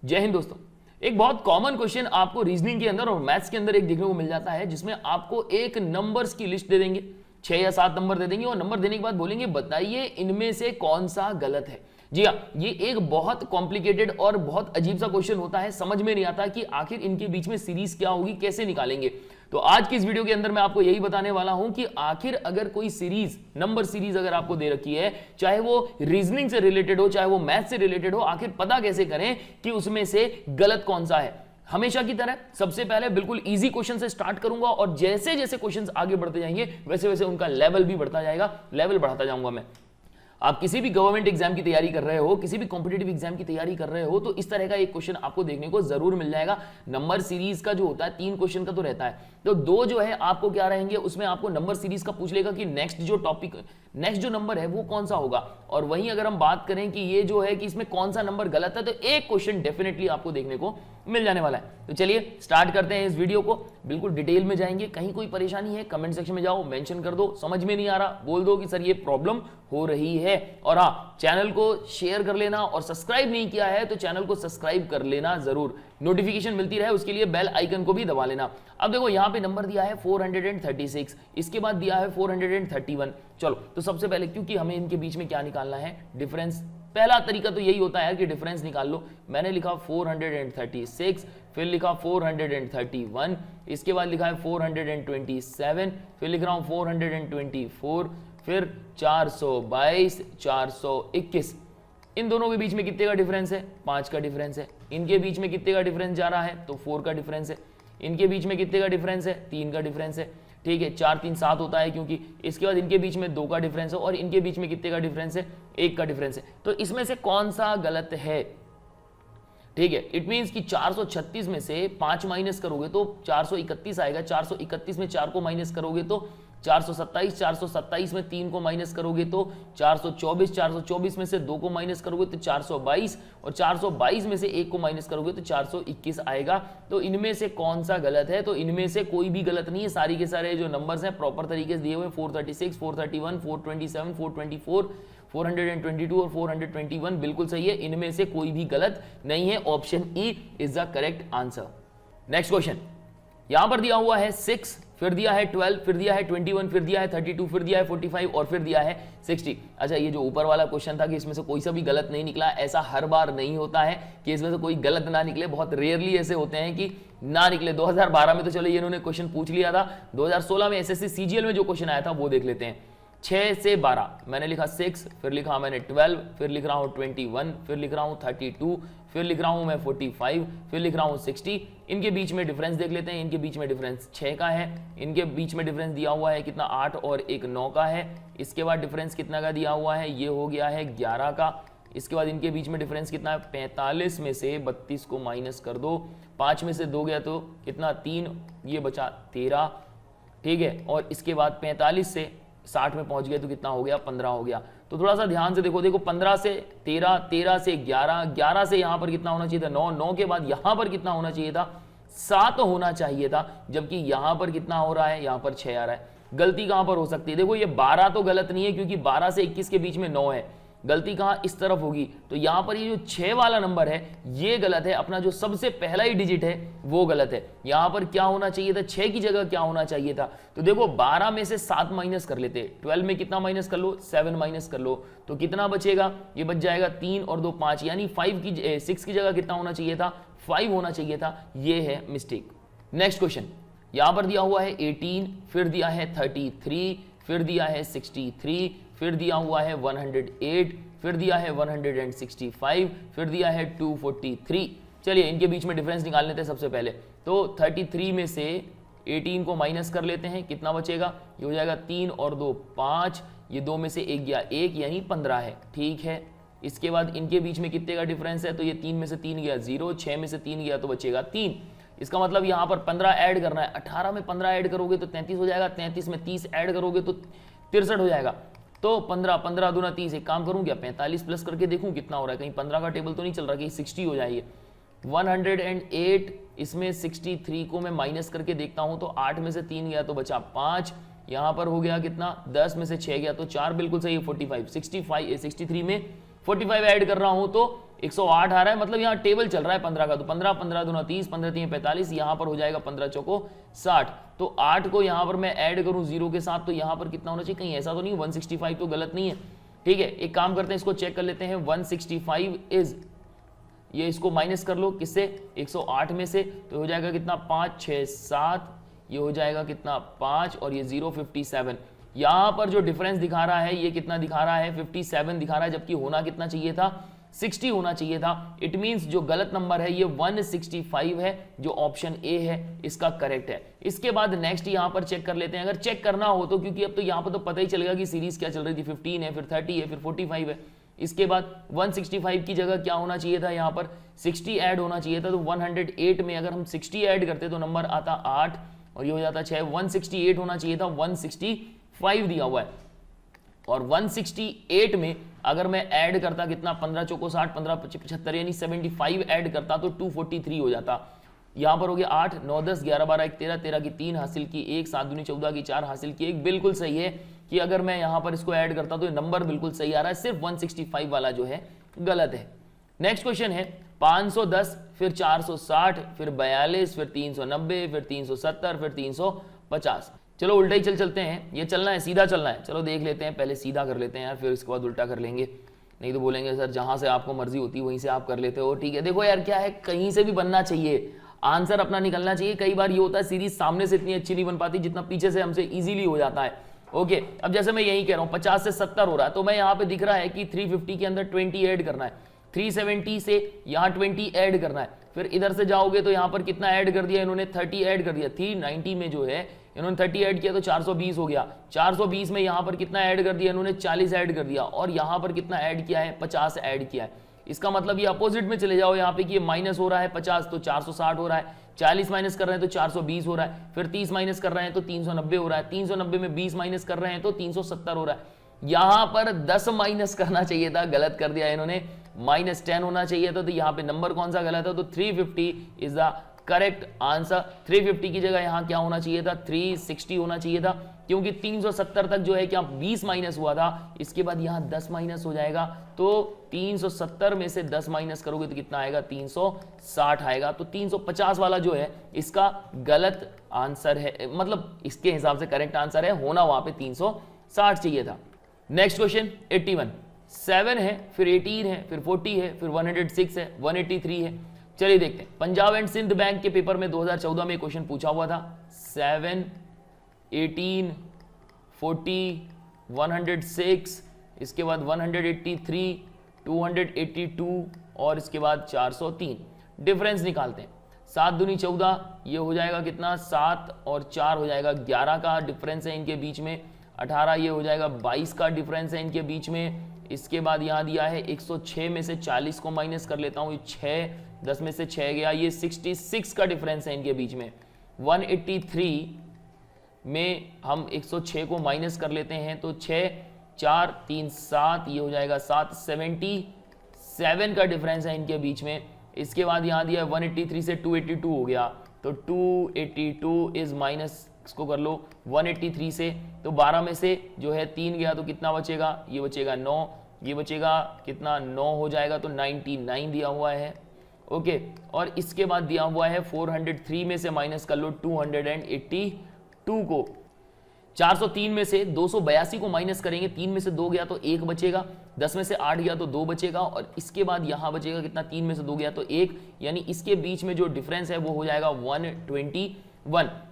जय हिंद दोस्तों। एक बहुत कॉमन क्वेश्चन आपको रीजनिंग के अंदर और मैथ्स के अंदर एक देखने को मिल जाता है, जिसमें आपको एक नंबर्स की लिस्ट दे देंगे, 6 या 7 नंबर दे देंगे और नंबर देने के बाद बोलेंगे बताइए इनमें से कौन सा गलत है। जी हाँ, ये एक बहुत कॉम्प्लिकेटेड और बहुत अजीब सा क्वेश्चन होता है, समझ में नहीं आता कि आखिर इनके बीच में सीरीज क्या होगी, कैसे निकालेंगे। तो आज की इस वीडियो के अंदर मैं आपको यही बताने वाला हूं कि आखिर अगर कोई सीरीज, नंबर सीरीज अगर आपको दे रखी है, चाहे वो रीजनिंग से रिलेटेड हो, चाहे वो मैथ से रिलेटेड हो, आखिर पता कैसे करें कि उसमें से गलत कौन सा है। हमेशा की तरह सबसे पहले बिल्कुल इजी क्वेश्चन से स्टार्ट करूंगा और जैसे जैसे क्वेश्चंस आगे बढ़ते जाएंगे वैसे वैसे उनका लेवल भी बढ़ता जाएगा, लेवल बढ़ाता जाऊंगा मैं। आप किसी भी गवर्नमेंट एग्जाम की तैयारी कर रहे हो, किसी भी कॉम्पिटिटिव एग्जाम की तैयारी कर रहे हो, तो इस तरह का एक क्वेश्चन आपको देखने को जरूर मिल जाएगा। नंबर सीरीज का जो होता है 3 क्वेश्चन का तो रहता है, तो 2 जो है आपको क्या रहेंगे, उसमें आपको नंबर सीरीज का पूछ लेगा कि नेक्स्ट जो टॉपिक, नेक्स्ट जो नंबर है वो कौन सा होगा। और वहीं अगर हम बात करें कि ये जो है कि इसमें कौन सा नंबर गलत है, तो एक क्वेश्चन डेफिनेटली आपको देखने को मिल जाने वाला है। तो चलिए स्टार्ट करते हैं इस वीडियो को, बिल्कुल डिटेल में जाएंगे। कहीं कोई परेशानी है कमेंट सेक्शन में जाओ, मेंशन कर दो, समझ में नहीं आ रहा बोल दो कि सर ये प्रॉब्लम हो रही है। और हाँ, चैनल को शेयर कर लेना और सब्सक्राइब नहीं किया है तो चैनल को सब्सक्राइब कर लेना जरूर, नोटिफिकेशन मिलती रहे उसके लिए बेल आइकन को भी दबा लेना। अब देखो यहाँ पे नंबर दिया है 436, इसके बाद दिया है 431। चलो तो सबसे पहले, क्योंकि हमें इनके बीच में क्या निकालना है, डिफरेंस। पहला तरीका तो यही होता है कि डिफरेंस निकाल लो। मैंने लिखा 436, फिर लिखा 431, इसके बाद लिखा है 427, फिर लिख रहा हूं 424, फिर 422, 421। इन दोनों के बीच में कितने का डिफरेंस है, 5 का डिफरेंस है। इनके बीच में कितने का डिफरेंस जा रहा है, तो 4 का डिफरेंस है। इनके बीच में कितने का डिफरेंस है, 3 का डिफरेंस है। ठीक है, 4 3 7 होता है, क्योंकि इसके बाद इनके बीच में 2 का डिफरेंस है और इनके बीच में कितने का डिफरेंस है, 1 का डिफरेंस है। तो इसमें से कौन सा गलत है। ठीक है, इट मींस कि 436 में से 5 माइनस करोगे तो 431 आएगा। 431 में 4 को माइनस करोगे तो 427, 427 में 3 को माइनस करोगे तो 424, 424 में से 2 को माइनस करोगे तो 422 और 422 में से 1 को माइनस करोगे तो 421 आएगा। तो इनमें से कौन सा गलत है, तो इनमें से कोई भी गलत नहीं है। सारी के सारे जो नंबर्स हैं प्रॉपर तरीके से दिए हुए, 436, 431, 427, 424, 422 और 421 बिल्कुल सही है। इनमें से कोई भी गलत नहीं है। Option E is the correct answer. Next question यहां पर दिया हुआ है 6, फिर दिया है 12, फिर दिया है 21, फिर दिया है 32, फिर दिया है 45 और फिर दिया है 60। अच्छा, ये जो ऊपर वाला क्वेश्चन था कि इसमें से कोई सा भी गलत नहीं निकला, ऐसा हर बार नहीं होता है कि इसमें से कोई गलत ना निकले। बहुत रेयरली ऐसे होते हैं कि ना निकले। 2012 में तो चलो ये इन्होंने क्वेश्चन पूछ लिया था, 2016 में एसएससी सीजीएल में जो क्वेश्चन आया था वो देख लेते हैं। 6 से 12 मैंने लिखा 6, फिर लिखा मैंने 12, फिर लिख रहा हूँ 21, फिर लिख रहा हूँ 32, फिर लिख रहा हूँ मैं 45, फिर लिख रहा हूँ 60। इनके बीच में डिफरेंस देख लेते हैं। इनके बीच में डिफरेंस 6 का है। इनके बीच में डिफरेंस दिया हुआ है कितना, 8 और 1 9 का है। इसके बाद डिफरेंस कितना का दिया हुआ है, ये हो गया है 11 का। इसके बाद इनके बीच में डिफरेंस कितना है, 45 में से 32 को माइनस कर दो, 5 में से 2 गया तो कितना, 3, ये बचा 13। ठीक है, और इसके बाद 45 से 60 में पहुंच गए तो कितना हो गया, 15 हो गया। तो थोड़ा सा ध्यान से देखो, 15 से 13, 13 से 11, 11 से यहां पर कितना होना चाहिए था, 9, 9 के बाद यहां पर कितना होना चाहिए था, 7 होना चाहिए था। जबकि यहां पर कितना हो रहा है, यहां पर 6 आ रहा है। गलती कहां पर हो सकती है, देखो ये 12 तो गलत नहीं है, क्योंकि 12 से 21 के बीच में 9 है। गलती कहां, इस तरफ होगी। तो यहां पर ये जो 6 वाला नंबर है ये गलत है। अपना जो सबसे पहला ही डिजिट है वो गलत है। यहां पर क्या होना चाहिए था, 6 की जगह क्या होना चाहिए था। तो देखो 12 में से 7 माइनस कर लेते, 12 में कितना माइनस कर लो, 7 माइनस कर लो, तो कितना बचेगा, ये बच जाएगा 3 और 2 5, यानी 6 की जगह कितना होना चाहिए था, 5 होना चाहिए था। ये है मिस्टेक। नेक्स्ट क्वेश्चन यहां पर दिया हुआ है 18, फिर दिया है 33, फिर दिया है 63, फिर दिया हुआ है 108, फिर दिया है 165, फिर दिया है 243। चलिए इनके बीच में डिफरेंस निकाल लेते हैं सबसे पहले। तो 33 में से 18 को माइनस कर लेते हैं, कितना बचेगा, ये हो जाएगा 3 और 2 5, ये 2 में से 1 गया 1, यानी 15 है। ठीक है, इसके बाद इनके बीच में कितने का डिफरेंस है, तो ये 3 में से 3 गया 0, 6 में से 3 गया तो बचेगा 3। इसका मतलब यहाँ पर 15 ऐड करना है। 18 में 15 ऐड करोगे तो 33 हो जाएगा, 33 में 30 ऐड करोगे तो 63 हो जाएगा। तो 15, 15 दूना 30, एक काम करूं क्या, 45 प्लस करके देखूं कितना हो रहा है, कहीं 15 का टेबल तो नहीं चल रहा, कहीं 60 हो जाएगी। 108, इसमें 63 को मैं माइनस करके देखता हूं तो 8 में से 3 गया तो बचा 5, यहां पर हो गया कितना, 10 में से 6 गया तो 4, बिल्कुल सही है 45। 63 में 45 ऐड कर रहा हूं तो 108 आ रहा है, मतलब यहाँ टेबल चल रहा है 15 का, तो 15 15 दूना 30, 15 3 45, यहाँ पर हो जाएगा 15 चौको 60। तो 8 को यहाँ पर मैं ऐड करूँ 0 के साथ, तो यहाँ पर कितना होना चाहिए, कहीं ऐसा तो नहीं 165 तो गलत नहीं है, ठीक है। एक काम करते हैं, इसको चेक कर लेते हैं। 165 इज, ये इसको माइनस कर लो किससे, 108 में से, तो हो जाएगा कितना 5 6 7, ये हो जाएगा कितना 5 और ये 057। यहां पर जो डिफरेंस दिखा रहा है ये कितना दिखा रहा है, 57 दिखा रहा है, जबकि होना कितना चाहिए था, 60 होना चाहिए था। इट मींस जो गलत नंबर है ये 165 है, जो ऑप्शन ए है इसका करेक्ट है। इसके बाद नेक्स्ट यहां पर चेक कर लेते हैं, अगर चेक करना हो तो, क्योंकि अब तो यहां पर तो पता ही चलेगा कि सीरीज क्या चल रही थी, 15 है, फिर 30 है, फिर 45 है। इसके बाद 165 की जगह क्या होना चाहिए था, यहाँ पर 60 ऐड होना चाहिए था, तो 108 में अगर हम 60 ऐड करते तो नंबर आता 8 और ये हो जाता 6। 168 होना चाहिए था, 165 दिया हुआ है, और 168 में अगर मैं ऐड करता कितना, 15 चौको 60, 15 75 यानी 75 ऐड करता तो 243 हो जाता। यहां पर हो गया 8 9 10 11 12 1 13, 13 की 3 हासिल की 1, 7 दूनी 14 की 4 हासिल की 1। बिल्कुल सही है कि अगर मैं यहां पर इसको ऐड करता तो नंबर बिल्कुल सही आ रहा है, सिर्फ 165 वाला जो है गलत है। नेक्स्ट क्वेश्चन है 510, फिर 460, फिर 42, फिर 390, फिर 370, फिर 350। चलो उल्टा ही चलते हैं, ये चलना है, सीधा चलना है। चलो देख लेते हैं, पहले सीधा कर लेते हैं यार, फिर इसके बाद उल्टा कर लेंगे, नहीं तो बोलेंगे सर जहां से आपको मर्जी होती है वहीं से आप कर लेते हो। ठीक है, देखो यार क्या है, कहीं से भी बनना चाहिए, आंसर अपना निकलना चाहिए। कई बार ये होता है सीरीज सामने से इतनी अच्छी नहीं बन पाती जितना पीछे से हमसे इजीली हो जाता है। ओके, अब जैसे मैं यही कह रहा हूं 50 से 70 हो रहा है, तो मैं यहाँ पे दिख रहा है कि 350 के अंदर 20 ऐड करना है, 370 से यहाँ 20 ऐड करना है, फिर इधर से जाओगे तो यहाँ पर कितना ऐड कर दिया इन्होंने, 30 ऐड कर दिया। 390 में जो है इन्होंने 30 ऐड किया तो 420 हो गया। 420 में यहाँ पर कितना ऐड कर दिया इन्होंने, 40 ऐड कर दिया, और यहाँ पर कितना ऐड किया है, 50 ऐड किया है। इसका मतलब ये अपोजिट में चले जाओ, यहाँ पे कि ये माइनस हो रहा है 50 तो 460 हो रहा है, 40 माइनस कर रहे हैं तो 420 हो रहा है, फिर 30 माइनस कर रहे हैं तो 390 हो रहा है, 390 में 20 माइनस कर रहे हैं तो 370 हो रहा है। यहां पर 10 माइनस करना चाहिए था, गलत कर दिया इन्होंने, -10 होना चाहिए था, तो यहाँ पे नंबर कौन सा गलत है, तो 350 इज द करेक्ट आंसर। 350 की जगह यहां क्या होना चाहिए था, 360 होना चाहिए था, क्योंकि 370 तक जो है क्या 20 माइनस हुआ था, इसके बाद यहां 10 माइनस हो जाएगा, तो 370 में से 10 माइनस करोगे तो कितना आएगा, 360 आएगा। तो 350 वाला जो है इसका गलत आंसर है, मतलब इसके हिसाब से करेक्ट आंसर है, होना वहां पे 360 चाहिए था। नेक्स्ट क्वेश्चन 81, 7 है, फिर 18 है, फिर 40 है, फिर 106 है, 183 है। चलिए देखते हैं, पंजाब एंड सिंध बैंक के पेपर में 2014 में क्वेश्चन पूछा हुआ था, 7 18 40 106, इसके बाद 183 282 और इसके बाद 403। डिफरेंस निकालते हैं, 7 दूनी 14, ये हो जाएगा कितना, 7 और 4 हो जाएगा 11 का डिफरेंस है इनके बीच में, 18 ये हो जाएगा 22 का डिफरेंस है इनके बीच में। इसके बाद यहाँ दिया है 106 में से 40 को माइनस कर लेता हूँ, ये 6, 10 में से 6 गया, ये 66 का डिफरेंस है इनके बीच में। 183 में हम 106 को माइनस कर लेते हैं तो 6 4 3 7, ये हो जाएगा 7, 77 का डिफरेंस है इनके बीच में। इसके बाद यहाँ दिया 183 से 282 हो गया, तो 282 इज माइनस, इसको कर लो 183 से, तो 12 में से जो है 3 गया तो कितना बचेगा, ये बचेगा 9, ये बचेगा कितना 9 हो जाएगा, तो 99 दिया हुआ है। ओके, और इसके बाद दिया हुआ है 403 में से माइनस कर लो 282 को, 403 में से 282 को माइनस करेंगे, 3 में से 2 गया तो 1 बचेगा, 10 में से 8 गया तो 2 बचेगा, और इसके बाद यहां बचेगा कितना, 3 में से 2 गया तो 1, यानी इसके बीच में जो डिफरेंस है वो हो जाएगा 121।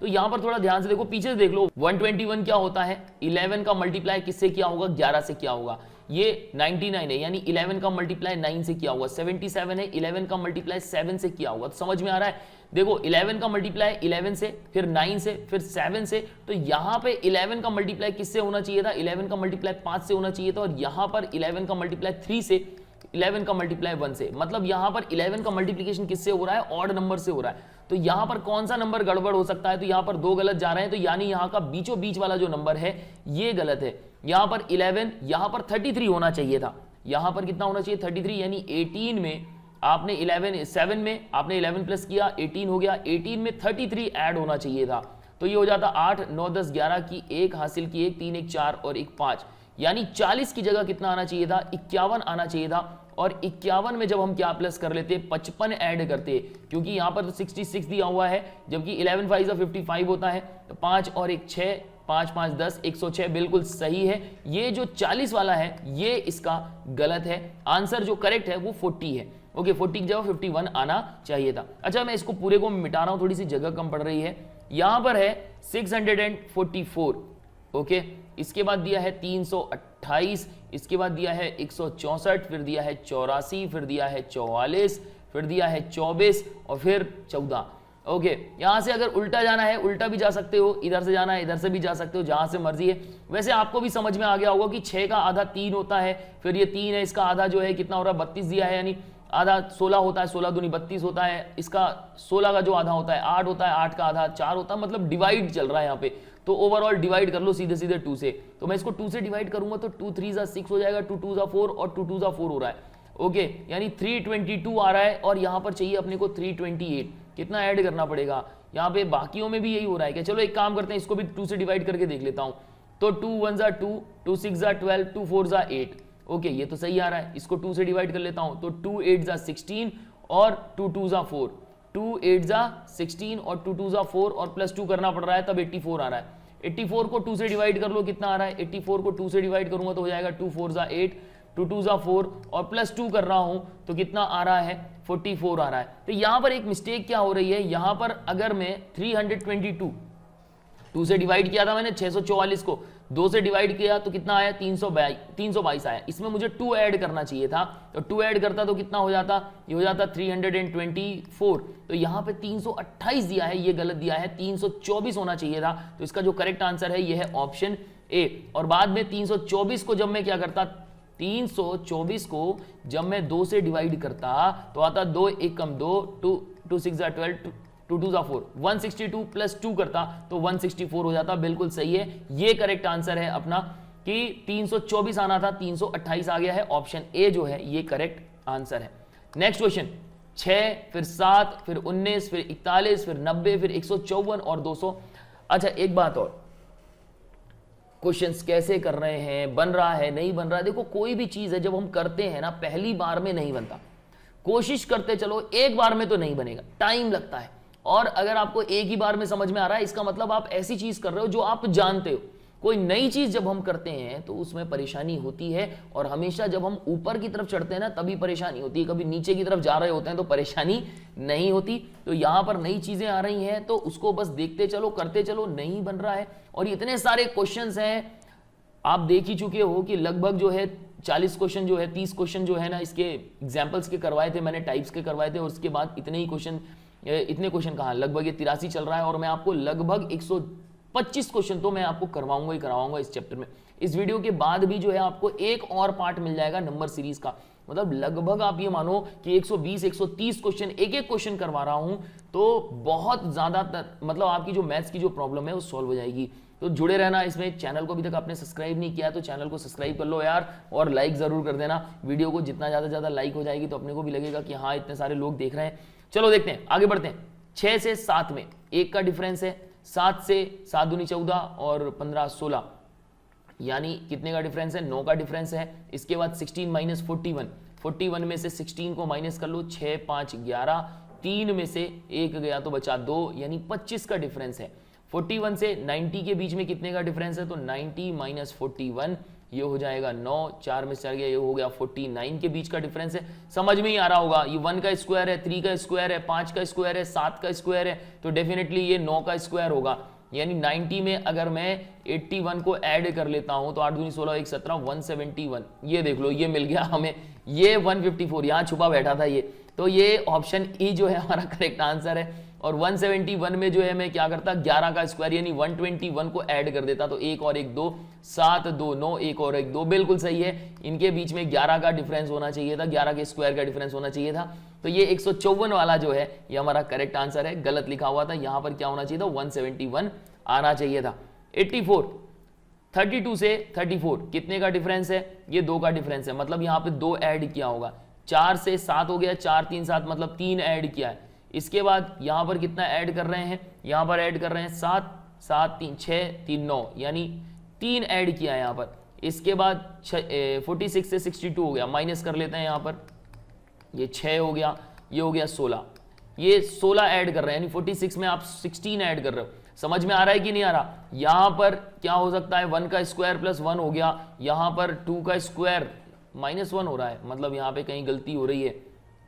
तो यहां पर थोड़ा ध्यान से देखो, पीछे से देख लो, 121 क्या होता है, 11 का मल्टीप्लाई किससे किया होगा, 11 से किया होगा। ये 99 है, यानी 11 का मल्टीप्लाई 9 से किया हुआ, 77 है, 11 का मल्टीप्लाई 7 से किया हुआ। तो समझ में आ रहा है, देखो 11 का मल्टीप्लाई 11 से, फिर 9 से, फिर 7 से, तो यहां पे 11 का मल्टीप्लाई किससे होना चाहिए था, 11 का मल्टीप्लाई 5 से होना चाहिए था, और यहां पर 11 का मल्टीप्लाई 3 से, 11 का मल्टीप्लाई 1 से, मतलब यहां पर 11 का मल्टीप्लिकेशन किससे हो रहा है, ऑड नंबर से हो रहा है। तो यहां पर कौन सा नंबर गड़बड़ हो सकता है, तो यहां पर 2 गलत जा रहे हैं, तो यानी यहां का बीचों बीच वाला जो नंबर है ये गलत है। यहां पर 11, यहां पर 33 होना चाहिए था, यहां पर कितना होना चाहिए, 33, यानी 18 में आपने 7 में आपने 11 प्लस किया, 18 हो गया, 18 में 33 ऐड होना चाहिए था, तो ये हो जाता 8 9 10 11 की 1 हासिल की 1 3 1 4 और 1 5, यानी 40 की जगह कितना आना चाहिए था, 51 आना चाहिए था, और 51 में जब हम क्या प्लस कर लेते, 55 ऐड करते, क्योंकि यहाँ पर तो 66 दिया हुआ है, जबकि 11 5 55 होता है, तो 5 और 1 6, 5 5 10, 106 बिल्कुल सही है। ये जो 40 वाला है ये इसका गलत है, आंसर जो करेक्ट है वो 40 है। ओके 40 की जगह 51 आना चाहिए था। अच्छा मैं इसको पूरे को मिटा रहा हूं, थोड़ी सी जगह कम पड़ रही है। यहां पर है 644, ओके, इसके बाद दिया है 328, इसके बाद दिया है 164, फिर दिया है 84, फिर दिया है 44, फिर दिया है 24 और फिर 14। ओके यहां से अगर उल्टा जाना है उल्टा भी जा सकते हो, इधर से जाना है इधर से भी जा सकते हो, जहां से मर्जी है। वैसे आपको भी समझ में आ गया होगा कि 6 का आधा 3 होता है, फिर ये 3 है, इसका आधा जो है कितना हो रहा है 32 दिया है, यानी आधा 16 होता है, 16 दूनी 32 होता है, इसका 16 का जो आधा होता है 8 होता है, 8 का आधा 4 होता है, मतलब डिवाइड चल रहा है यहाँ पे। तो ओवरऑल डिवाइड कर लो सीधे सीधे 2 से, तो मैं इसको 2 से डिवाइड करूंगा तो 2 3 जा 6 हो जाएगा, 2 2 जा 4 और 2 2 जा 4 हो रहा है। ओके यानी 322 आ रहा है और यहाँ पर चाहिए अपने को 328, कितना ऐड करना पड़ेगा यहाँ पे, बाकियों में भी यही हो रहा है क्या? चलो एक काम करते हैं, इसको भी 2 से डिवाइड करके देख लेता हूँ। तो 2 1 जा 2, 2 6 जा 12, 2 4 जा 8। ओके ये तो सही आ रहा है, इसको 2 से डिवाइड कर लेता हूं, तो 2 8 जा 16 और 2 2 जा 4, 2 8 जा 16 और 2 2 जा 4 और प्लस 2 करना पड़ रहा है, तब 84 आ रहा है। 84 को 2 से डिवाइड कर लो, कितना आ रहा है? 84 को 2 से डिवाइड करूंगा तो हो जाएगा 2 4 जा 8, 2 2 जा 4 और प्लस 2 कर रहा हूं तो कितना आ रहा है? 44 आ रहा है। तो यहां पर एक मिस्टेक क्या हो रही है, यहां पर अगर मैं 322 2 से डिवाइड किया था मैंने 644 को, 2 से डिवाइड किया तो कितना आया? 322 आया। इसमें मुझे 2 ऐड करना चाहिए था, तो 2 ऐड करता तो कितना हो जाता? ये हो जाता 324। तो यहाँ पे 328 दिया है, ये गलत दिया है, 324 होना चाहिए था। तो इसका जो करेक्ट आंसर है ये है ऑप्शन ए। और बाद में 324 को जब मैं क्या करता, 324 को जब मैं 2 से डिवाइड करता तो आता 2 1 कम 2, 2 6 जा 12, 2 2 जा 4, 162 प्लस 2 करता तो 164 हो जाता। बिल्कुल सही है, ये करेक्ट आंसर है अपना कि 324 आना था, 328 आ गया है। ऑप्शन ए जो है ये करेक्ट आंसर है। नेक्स्ट क्वेश्चन 6 फिर 7 फिर 19 फिर 41 फिर 90 फिर 154 और 200। अच्छा एक बात और, क्वेश्चंस कैसे कर रहे हैं, बन रहा है नहीं बन रहा है? देखो कोई भी चीज है जब हम करते हैं ना, पहली बार में नहीं बनता, कोशिश करते चलो, एक बार में तो नहीं बनेगा, टाइम लगता है। और अगर आपको एक ही बार में समझ में आ रहा है, इसका मतलब आप ऐसी चीज कर रहे हो जो आप जानते हो। कोई नई चीज जब हम करते हैं तो उसमें परेशानी होती है, और हमेशा जब हम ऊपर की तरफ चढ़ते हैं ना तभी परेशानी होती है, कभी नीचे की तरफ जा रहे होते हैं तो परेशानी नहीं होती। तो यहां पर नई चीजें आ रही हैं तो उसको बस देखते चलो, करते चलो, नहीं बन रहा है। और इतने सारे क्वेश्चंस हैं, आप देख ही चुके हो कि लगभग जो है 40 क्वेश्चन जो है, 30 क्वेश्चन जो है ना इसके एग्जाम्पल्स के करवाए थे मैंने, टाइप्स के करवाए थे, और उसके बाद इतने क्वेश्चन कहाँ, लगभग ये 83 चल रहा है। और मैं आपको लगभग 125 क्वेश्चन तो मैं आपको करवाऊंगा ही करवाऊंगा इस चैप्टर में। इस वीडियो के बाद भी जो है आपको एक और पार्ट मिल जाएगा नंबर सीरीज का, मतलब लगभग आप ये मानो कि 120-130 क्वेश्चन, एक एक क्वेश्चन करवा रहा हूं, तो बहुत ज्यादा मतलब आपकी जो मैथ्स की जो प्रॉब्लम है वो सॉल्व हो जाएगी। तो जुड़े रहना इसमें। चैनल को अभी तक आपने सब्सक्राइब नहीं किया तो चैनल को सब्सक्राइब कर लो यार, और लाइक जरूर कर देना वीडियो को। जितना ज्यादा लाइक हो जाएगी तो अपने को भी लगेगा कि हाँ इतने सारे लोग देख रहे हैं। चलो देखते हैं, आगे बढ़ते हैं। 6 से 7 में 1 का डिफरेंस है, 7 से 7 दूनी 14 और 15 16, यानी कितने का डिफरेंस है? 9 का डिफरेंस है। इसके बाद 16 माइनस 41, 41 में से 16 को माइनस कर लो, 6 5 11, 3 में से 1 गया तो बचा 2, यानी 25 का डिफरेंस है। 41 से 90 के बीच में कितने का डिफरेंस है? तो 90 माइनस 41, ये हो जाएगा 9, 4 में से 4 गया, ये हो गया 49 के बीच का डिफरेंस है। समझ में ही आ रहा होगा, ये 1 का स्क्वायर है, 3 का स्क्वायर है, 5 का स्क्वायर है, 7 का स्क्वायर है, तो डेफिनेटली ये 9 का स्क्वायर होगा। यानी 90 में अगर मैं 81 को ऐड कर लेता हूं तो 8 दूनी 16 1 17, 171, ये देख लो ये मिल गया हमें, ये 154 यहां छुपा बैठा था ये। तो ये ऑप्शन ई जो है हमारा करेक्ट आंसर है। और 171 में जो है मैं क्या करता, 11 का स्क्वायर यानी 121 को ऐड कर देता, तो 1 और 1 2, 7 2 9, 1 और 1 2, बिल्कुल सही है। इनके बीच में 11 का डिफरेंस होना चाहिए था, 11 के स्क्वायर का डिफरेंस होना चाहिए था। तो ये 154 वाला जो है ये हमारा करेक्ट आंसर है, गलत लिखा हुआ था, यहां पर क्या होना चाहिए था? 171 आना चाहिए था। 84, 32 से 34 कितने का डिफरेंस है? ये 2 का डिफरेंस है, मतलब यहाँ पे 2 ऐड किया होगा। 4 से 7 हो गया, 4 3 7, मतलब 3 ऐड किया है। इसके बाद यहां पर कितना ऐड कर रहे हैं? यहां पर ऐड कर रहे हैं 7 7 3 6 3 9, यानी 3 ऐड किया है यहां पर। इसके बाद 46 से 62 हो गया, माइनस कर लेते हैं यहाँ पर, ये 6 हो गया, ये हो गया 16, ये 16 ऐड कर रहे हैं, यानी 46 में आप 16 ऐड कर रहे हो। समझ में आ रहा है कि नहीं आ रहा? यहां पर क्या हो सकता है, 1 का स्क्वायर प्लस 1 हो गया, यहां पर 2 का स्क्वायर -1 हो रहा है, मतलब यहां पे कहीं गलती हो रही है,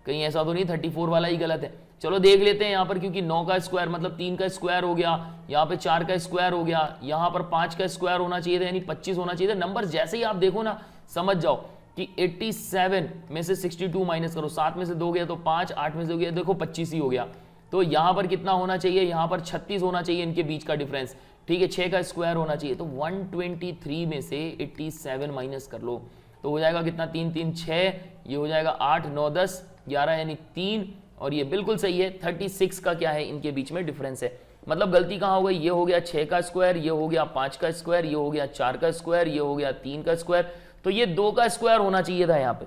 कहीं ऐसा तो नहीं 34 वाला ही गलत है। चलो देख लेते हैं यहाँ पर, क्योंकि 9 का स्क्वायर मतलब 3 का स्क्वायर हो गया, यहाँ पे 4 का स्क्वायर हो गया, यहाँ पर 5 का स्क्वायर होना चाहिए था, यानी 25 होना चाहिए था। नंबर जैसे ही आप देखो ना, समझ जाओ कि 87 में से 62 माइनस करो, 7 में से 2 गया तो 5, 8 में से 2 गया देखो 25 ही हो गया। तो यहां पर कितना होना चाहिए, यहां पर 36 होना चाहिए इनके बीच का डिफरेंस, ठीक है, 6 का स्क्वायर होना चाहिए। तो 123 में से 87 माइनस कर लो तो हो जाएगा कितना, 3 3 6, ये हो जाएगा 8 9 10 11, यानी 3, और ये बिल्कुल सही है। 36 का क्या है, इनके बीच में डिफरेंस है। मतलब गलती कहां हो गई, ये हो गया 6 का स्क्वायर, ये हो गया 5 का स्क्वायर, ये हो गया 4 का स्क्वायर, ये हो गया 3 का स्क्वायर, तो ये 2 का स्क्वायर होना चाहिए था यहाँ पे।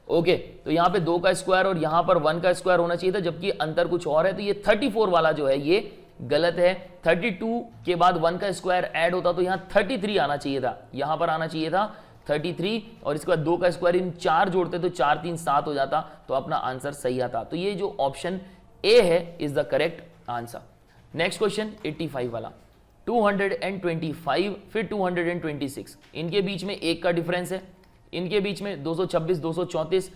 ओके, तो यहाँ पे 2 का स्क्वायर और यहाँ पर 1 का स्क्वायर होना चाहिए था, जबकि अंतर कुछ और है। तो ये 34 वाला जो है ये गलत है। 32 के बाद 1 का स्क्वायर ऐड होता तो यहाँ 33 आना चाहिए था, यहाँ पर आना चाहिए था 33, और इसके बाद 2 का स्क्वायर, इन 4 जोड़ते तो 4 3 7 हो जाता, तो अपना आंसर सही आता। तो ये जो ऑप्शन ए है is the correct answer. Next question 85 वाला, 225 फिर 226, इनके बीच में 1 का डिफरेंस है, इनके बीच में 226 234,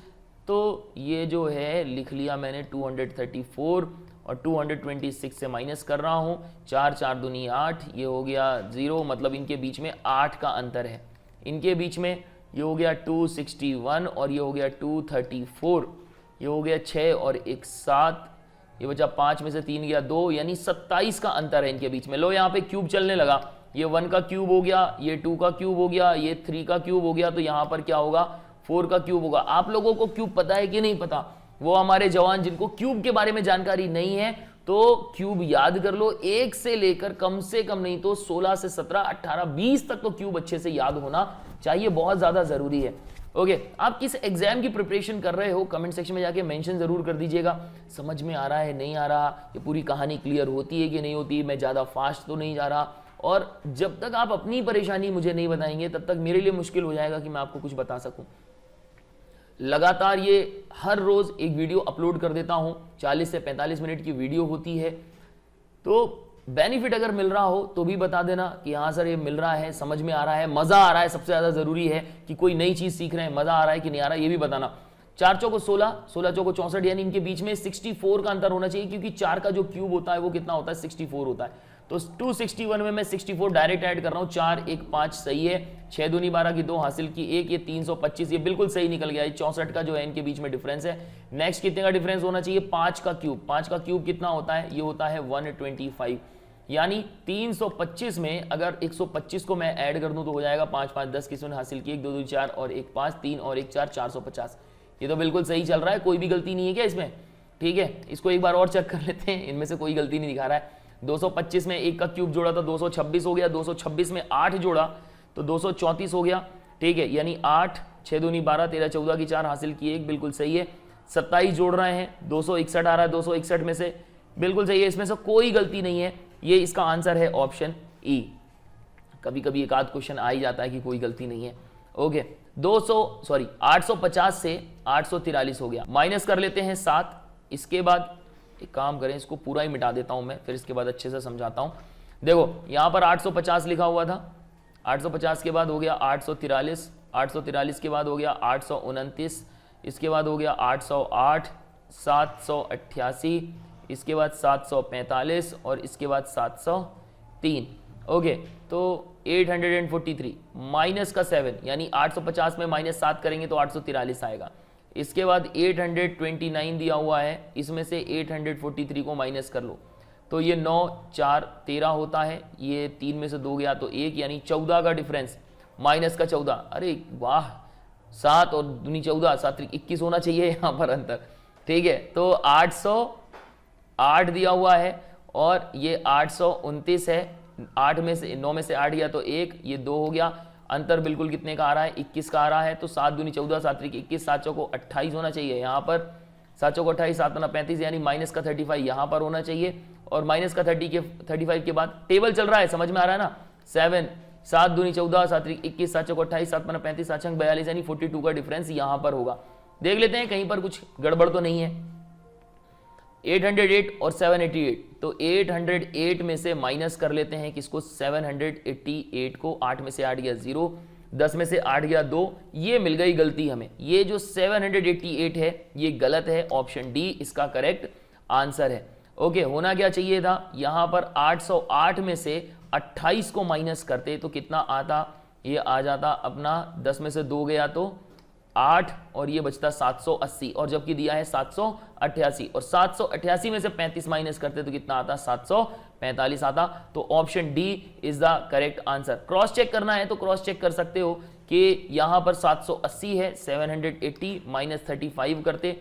तो ये जो है लिख लिया मैंने 234 और 226 से माइनस कर रहा हूं, 4 4 दूनी 8, ये हो गया 0, मतलब इनके बीच में 8 का अंतर है। इनके बीच में ये हो गया 261 और ये हो गया 234, ये हो गया 6 और 1 7, ये बचा 5 में से 3 गया 2, यानी 27 का अंतर है इनके बीच में। लो यहाँ पे क्यूब चलने लगा, ये 1 का क्यूब हो गया, ये 2 का क्यूब हो गया, ये 3 का क्यूब हो गया, तो यहाँ पर क्या होगा, 4 का क्यूब होगा। आप लोगों को क्यूब पता है कि नहीं पता? वो हमारे जवान जिनको क्यूब के बारे में जानकारी नहीं है, तो क्यूब याद कर लो, 1 से लेकर कम से कम नहीं तो 16 से 17 18 20 तक तो क्यूब अच्छे से याद होना चाहिए, बहुत ज्यादा जरूरी है। ओके, आप किस एग्जाम की प्रिपरेशन कर रहे हो, कमेंट सेक्शन में जाके मेंशन जरूर कर दीजिएगा। समझ में आ रहा है, नहीं आ रहा, ये पूरी कहानी क्लियर होती है कि नहीं होती, मैं ज्यादा फास्ट तो नहीं जा रहा, और जब तक आप अपनी परेशानी मुझे नहीं बताएंगे तब तक मेरे लिए मुश्किल हो जाएगा कि मैं आपको कुछ बता सकूं। लगातार ये हर रोज एक वीडियो अपलोड कर देता हूं, 40 से 45 मिनट की वीडियो होती है, तो बेनिफिट अगर मिल रहा हो तो भी बता देना कि हाँ सर ये मिल रहा है, समझ में आ रहा है, मजा आ रहा है। सबसे ज्यादा जरूरी है कि कोई नई चीज सीख रहे हैं, मजा आ रहा है कि नहीं आ रहा है, ये भी बताना। 4 चौको 16, 16 चौको 64, यानी इनके बीच में 64 का अंतर होना चाहिए, क्योंकि 4 का जो क्यूब होता है वो कितना होता है, 64 होता है। तो 261 में मैं 64 डायरेक्ट ऐड कर रहा हूं, 4 1 5 सही है, 6 दूनी 12 की 2 हासिल की 1, ये 325, ये बिल्कुल सही निकल गया। 64 का जो है इनके बीच में डिफरेंस है। नेक्स्ट कितने का डिफरेंस होना चाहिए, 5 का क्यूब। 5 का क्यूब कितना होता है, ये होता है 125, यानी 325 में अगर 125 को मैं ऐड कर दूं तो हो जाएगा 5 5 10 की शून्य हासिल की 1 2 2 4 और 1 5 3 और 1 4 450। ये तो बिल्कुल सही चल रहा है, कोई भी गलती नहीं है क्या इसमें? ठीक है, इसको एक बार और चेक कर लेते हैं, इनमें से कोई गलती नहीं दिखा रहा है। 225 में 1 का क्यूब जोड़ा था 226 हो गया, 226 में 8 जोड़ा तो 234 हो गया, ठीक है, यानी 8 6 दूनी 12 13 14 की 4 हासिल की 1, बिल्कुल सही है। 27 जोड़ रहे हैं, 261 आ रहा है, 261 में से बिल्कुल सही है, इसमें से कोई गलती नहीं है, ये इसका आंसर है ऑप्शन ई। कभी कभी एक आध क्वेश्चन आ ही जाता है कि कोई गलती नहीं है। ओके, 850 से 843 हो गया, माइनस कर लेते हैं 7। इसके बाद एक काम करें, इसको पूरा ही मिटा देता हूं मैं, फिर इसके बाद अच्छे से समझाता हूं। देखो यहां पर 850 लिखा हुआ था, 850 के बाद हो गया 843, 843 के बाद हो गया 829, इसके बाद हो गया 808, 788, इसके बाद 745 और इसके बाद 703। ओके, तो 843 माइनस का 7, यानी 850 में माइनस 7 करेंगे तो 843 आएगा। इसके बाद 829 दिया हुआ है, इसमें से 843 को माइनस कर लो तो ये 9 4 13 होता है, ये 3 में से 2 गया तो 1, यानी 14 का डिफरेंस, माइनस का 14। अरे वाह, 7 और दूनी 14, 7 21 होना चाहिए यहाँ पर अंतर, ठीक है। तो 808 दिया हुआ है और ये 829 है, 8 में से 9 में से 8 गया तो 1, ये 2 हो गया। अंतर बिल्कुल कितने का आ रहा है, 21 का आ रहा है। तो 7 दूनी 14, 7 त्रिक 21, 7 चौको 28 होना चाहिए यहाँ पर, 7 चौको 28, 7 ना 35, यानी माइनस का 35 यहाँ पर होना चाहिए। और माइनस का 35 के बाद टेबल चल रहा है, समझ में आ रहा है ना, 7 7 दूनी 14, 7 21, 7 चौक 28, 7 15 35, 7 42, यानी 42 का डिफरेंस यहां पर होगा। देख लेते हैं कहीं पर कुछ गड़बड़ तो नहीं है। 808 और 788, तो 808 में से माइनस कर लेते हैं किसको, 788 को। 8 में से 8 गया 0, 10 में से 8 गया 2, ये मिल गई गलती हमें। ये जो 788 है ये गलत है, ऑप्शन डी इसका करेक्ट आंसर है। ओके, होना क्या चाहिए था, यहां पर 808 में से 28 को माइनस करते तो कितना आता, ये आ जाता अपना 10 में से 2 गया तो 8 और ये बचता 780, और जबकि दिया है 788, और 788 में से 35 माइनस करते तो कितना आता, 745 आता। तो option D is the correct answer. Cross check करना है तो क्रॉस चेक कर सकते हो कि यहां पर 780 है, 780 माइनस 35 करते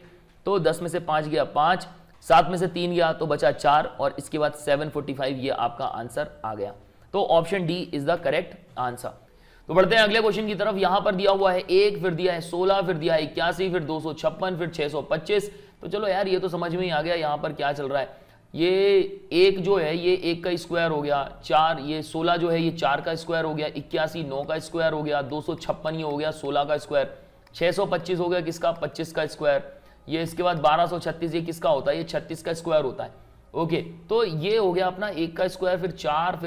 तो 10 में से 5 गया 5, 7 में से 3 गया तो बचा 4, और इसके बाद 745, ये आपका आंसर आ गया। तो option D is the correct answer. तो बढ़ते हैं अगले क्वेश्चन की तरफ। यहां पर दिया हुआ है 1, फिर दिया है 16, फिर दिया है 81, फिर 256, फिर 625। तो चलो यार ये तो समझ में ही आ गया यहां पर क्या चल रहा है। ये 1 जो है ये 1 का स्क्वायर हो गया, 4 ये 16 जो है ये 4 का स्क्वायर हो गया, 81 9 का स्क्वायर हो गया, 256 ये हो गया 16 का स्क्वायर, 625 हो गया किसका, 25 का स्क्वायर, ये इसके बाद 1236 ये किसका होता है, ये 36 का स्क्वायर होता है। ओके, तो ये हो गया अपना 1 का स्क्वायर, फिर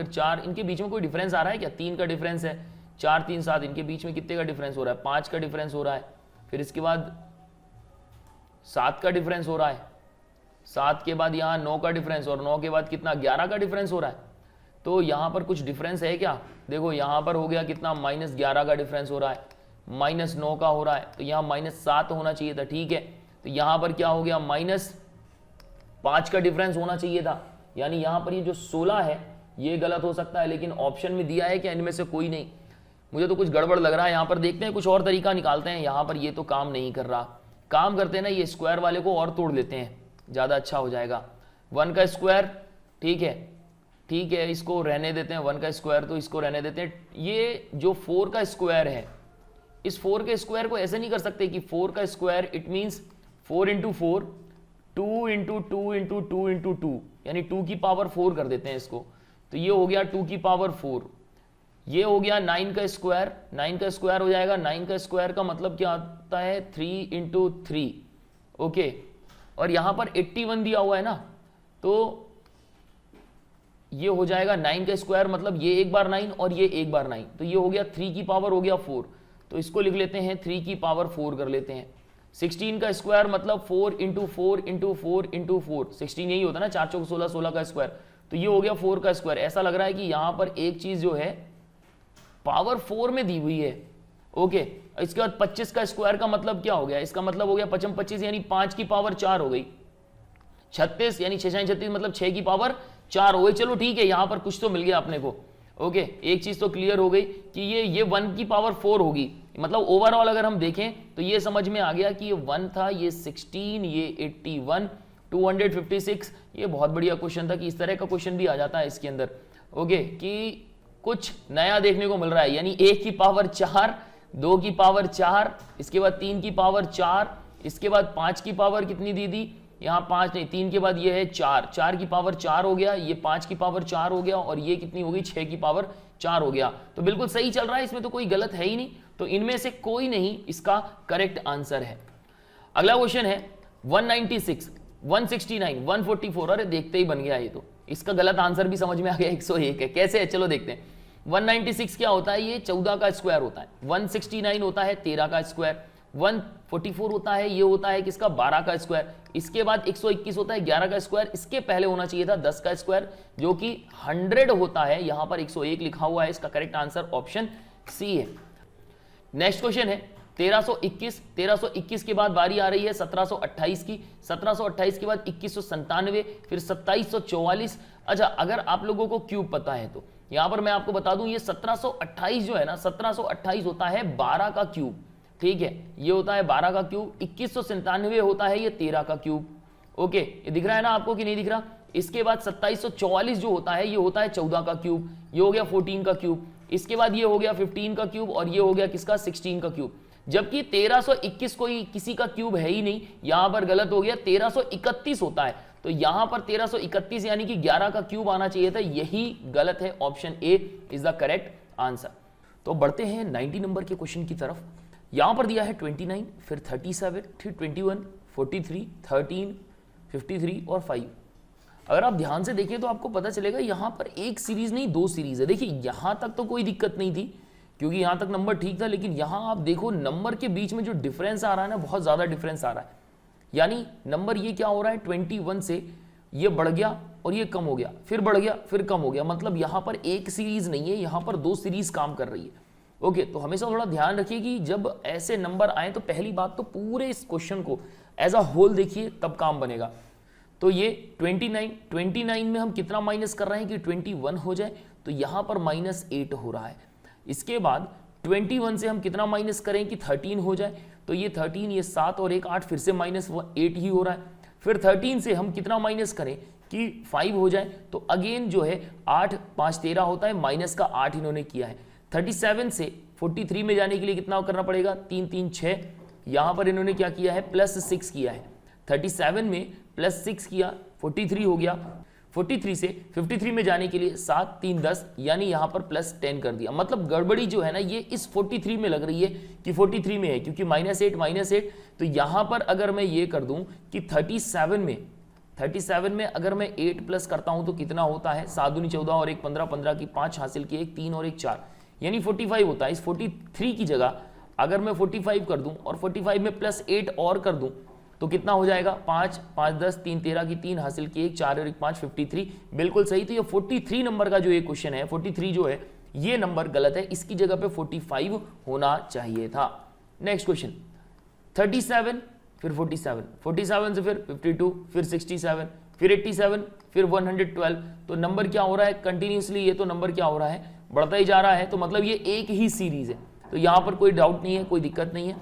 4, इनके बीच में कोई डिफरेंस आ रहा है क्या, 3 का डिफरेंस है, 4 3 7, इनके बीच में कितने का डिफरेंस हो रहा है, 5 का डिफरेंस हो रहा है, फिर इसके बाद 7 का डिफरेंस हो रहा है, 7 के बाद यहाँ 9 का डिफरेंस, और 9 के बाद कितना, 11 का डिफरेंस हो रहा है। तो यहाँ पर कुछ डिफरेंस है क्या, देखो यहाँ पर हो गया कितना, -11 का डिफरेंस हो रहा है, -9 का हो रहा है, तो यहाँ -7 होना चाहिए था, ठीक है। तो यहाँ पर क्या हो गया, -5 का डिफरेंस होना चाहिए था, यानी यहाँ पर ये जो 16 है ये गलत हो सकता है, लेकिन ऑप्शन में दिया है कि इनमें से कोई नहीं, मुझे तो कुछ गड़बड़ लग रहा है। यहाँ पर देखते हैं कुछ और तरीका निकालते हैं, यहाँ पर ये तो काम नहीं कर रहा, काम करते हैं ना, ये स्क्वायर वाले को और तोड़ लेते हैं, ज़्यादा अच्छा हो जाएगा। 1 का स्क्वायर, ठीक है, इसको रहने देते हैं, 1 का स्क्वायर तो इसको रहने देते हैं। ये जो 4 का स्क्वायर है, इस 4 के स्क्वायर को ऐसे नहीं कर सकते कि 4 का स्क्वायर इट मीन्स 4 × 4, 2 × 2 × 2 × 2, यानी 2 की पावर 4 कर देते हैं इसको, तो ये हो गया 2 की पावर 4। ये हो गया 9 का स्क्वायर, 9 का स्क्वायर हो जाएगा, 9 का स्क्वायर का मतलब क्या आता है, 3 × 3, ओके। और यहां पर 81 दिया हुआ है ना, तो ये हो जाएगा 9 का स्क्वायर, मतलब ये एक बार 9 और ये एक बार 9, तो ये हो गया 3 की पावर हो गया 4, तो इसको लिख लेते हैं 3 की पावर 4 कर लेते हैं। 16 का स्क्वायर मतलब 4 × 4 × 4 × 4, 16 यही होता है ना, 4 चौक 16, 16 का स्क्वायर, तो ये हो गया 4 का स्क्वायर। ऐसा लग रहा है कि यहां पर एक चीज जो है पावर 4 में दी हुई है, ओके। इसके बाद 25 का स्क्वायर का मतलब क्या हो गया, इसका मतलब हो गया 55 25 यानी 5 की पावर 4 हो गई, 36 यानी 6 36 मतलब 6 की पावर 4 हो गई। चलो ठीक है, यहां पर कुछ तो मिल गया अपने को, ओके। एक चीज तो क्लियर हो गई कि ये 1 की पावर 4 होगी, मतलब ओवरऑल अगर हम देखें तो ये समझ में आ गया कि ये 1 था, ये 16, ये 81, 256। ये बहुत बढ़िया क्वेश्चन था कि इस तरह का क्वेश्चन भी आ जाता है इसके अंदर, ओके, कि कुछ नया देखने को मिल रहा है, यानी 1 की पावर 4, 2 की पावर 4, इसके बाद 3 की पावर 4, इसके बाद 5 की पावर कितनी दी थी, यहाँ 5 नहीं, 3 के बाद ये है 4, 4 की पावर 4 हो गया, ये 5 की पावर 4 हो गया, और ये कितनी हो गई, 6 की पावर 4 हो गया। तो बिल्कुल सही चल रहा है, इसमें तो कोई गलत है ही नहीं, तो इनमें से कोई नहीं इसका करेक्ट आंसर है। अगला क्वेश्चन है 196, 169, 144, अरे देखते ही बन गया ये तो, इसका गलत आंसर भी समझ में आ गया, 101 है, कैसे है चलो देखते हैं। 196 क्या होता है, ये 14 का स्क्वायर होता है, 169 होता है 13 का स्क्वायर, 144 होता है, ये होता है किसका, 12 का स्क्वायर, इसके बाद 121 होता है 11 का स्क्वायर, इसके पहले होना चाहिए था 10 का स्क्वायर जो कि 100 होता है, यहां पर 101 लिखा हुआ है, इसका करेक्ट आंसर ऑप्शन सी है। नेक्स्ट क्वेश्चन है 1321, 1321 के बाद बारी आ रही है 1728 की, 1728 के बाद 2197, फिर 2744। अच्छा, अगर आप लोगों को क्यूब पता है तो यहां पर मैं आपको बता दूं, ये 1728 जो है ना, 1728 होता है 12 का क्यूब, ठीक है, ये होता है 12 का क्यूब। 2197 होता है ये 13 का क्यूब, ओके, ये दिख रहा है ना आपको कि नहीं दिख रहा। इसके बाद 2744 जो होता है ये होता है 14 का क्यूब, ये हो गया 14 का क्यूब, इसके बाद ये हो गया 15 का क्यूब, और ये हो गया किसका, 16 का क्यूब। जबकि 1321 कोई किसी का क्यूब है ही नहीं, यहां पर गलत हो गया, 1331 होता है, तो यहां पर 1331 यानी कि 11 का क्यूब आना चाहिए था, यही गलत है, option A is the correct answer. तो बढ़ते हैं 90 नंबर के क्वेश्चन की तरफ। यहां पर दिया है 29, फिर 37, फिर 21, 43, 13, 53 और 5। अगर आप ध्यान से देखें तो आपको पता चलेगा यहां पर एक सीरीज नहीं, दो सीरीज है। देखिए यहां तक तो कोई दिक्कत नहीं थी क्योंकि यहां तक नंबर ठीक था, लेकिन यहां आप देखो नंबर के बीच में जो डिफरेंस आ रहा है ना, बहुत ज्यादा डिफरेंस आ रहा है। यानी नंबर ये क्या हो रहा है, 21 से ये बढ़ गया और ये कम हो गया, फिर बढ़ गया, फिर कम हो गया। मतलब यहां पर एक सीरीज नहीं है, यहां पर दो सीरीज काम कर रही है। ओके, तो हमेशा थोड़ा ध्यान रखिए कि जब ऐसे नंबर आए तो पहली बात तो पूरे इस क्वेश्चन को एज अ होल देखिए, तब काम बनेगा। तो ये 29 में हम कितना माइनस कर रहे हैं कि 21 हो जाए, तो यहां पर -8 हो रहा है। इसके बाद 21 से हम कितना माइनस करें कि 13 हो जाए, तो ये 13, ये 7 और एक 8, फिर से -8 ही हो रहा है। फिर 13 से हम कितना माइनस करें कि 5 हो जाए, तो अगेन जो है 8 5 13 होता है, माइनस का 8 इन्होंने किया है। 37 से 43 में जाने के लिए कितना करना पड़ेगा, 3 3 6, यहां पर इन्होंने क्या किया है, +6 किया है। 37 में +6 किया, 43 हो गया। 43 से 53 में जाने के लिए 7 3 10, यानी यहां पर +10 कर दिया। मतलब गड़बड़ी जो है ना, ये इस 43 में लग रही है कि 43 में है, क्योंकि -8 तो यहां पर अगर मैं ये कर दूं कि 37 में अगर मैं 8 प्लस करता हूं तो कितना होता है, 7 दूनी 14 और 1 15, 15 की 5 हासिल की 1 3 और 1 4, यानी 45 होता है। इस 43 की जगह अगर मैं 45 कर दूं और 45 में +8 और कर दूं तो कितना हो जाएगा, 5 5 10 3 13 की 3 हासिल की 1 4 और 1 5, 53 बिल्कुल सही। तो ये 43 नंबर का जो ये क्वेश्चन है, 43 जो है ये नंबर गलत है, इसकी जगह पे 45 होना चाहिए था। नेक्स्ट क्वेश्चन 37, फिर 47, 47 से फिर 52, फिर 67, फिर 87, फिर 112। तो नंबर क्या हो रहा है कंटिन्यूसली, ये तो नंबर क्या हो रहा है, बढ़ता ही जा रहा है। तो मतलब ये एक ही सीरीज है, तो यहां पर कोई डाउट नहीं है, कोई दिक्कत नहीं है।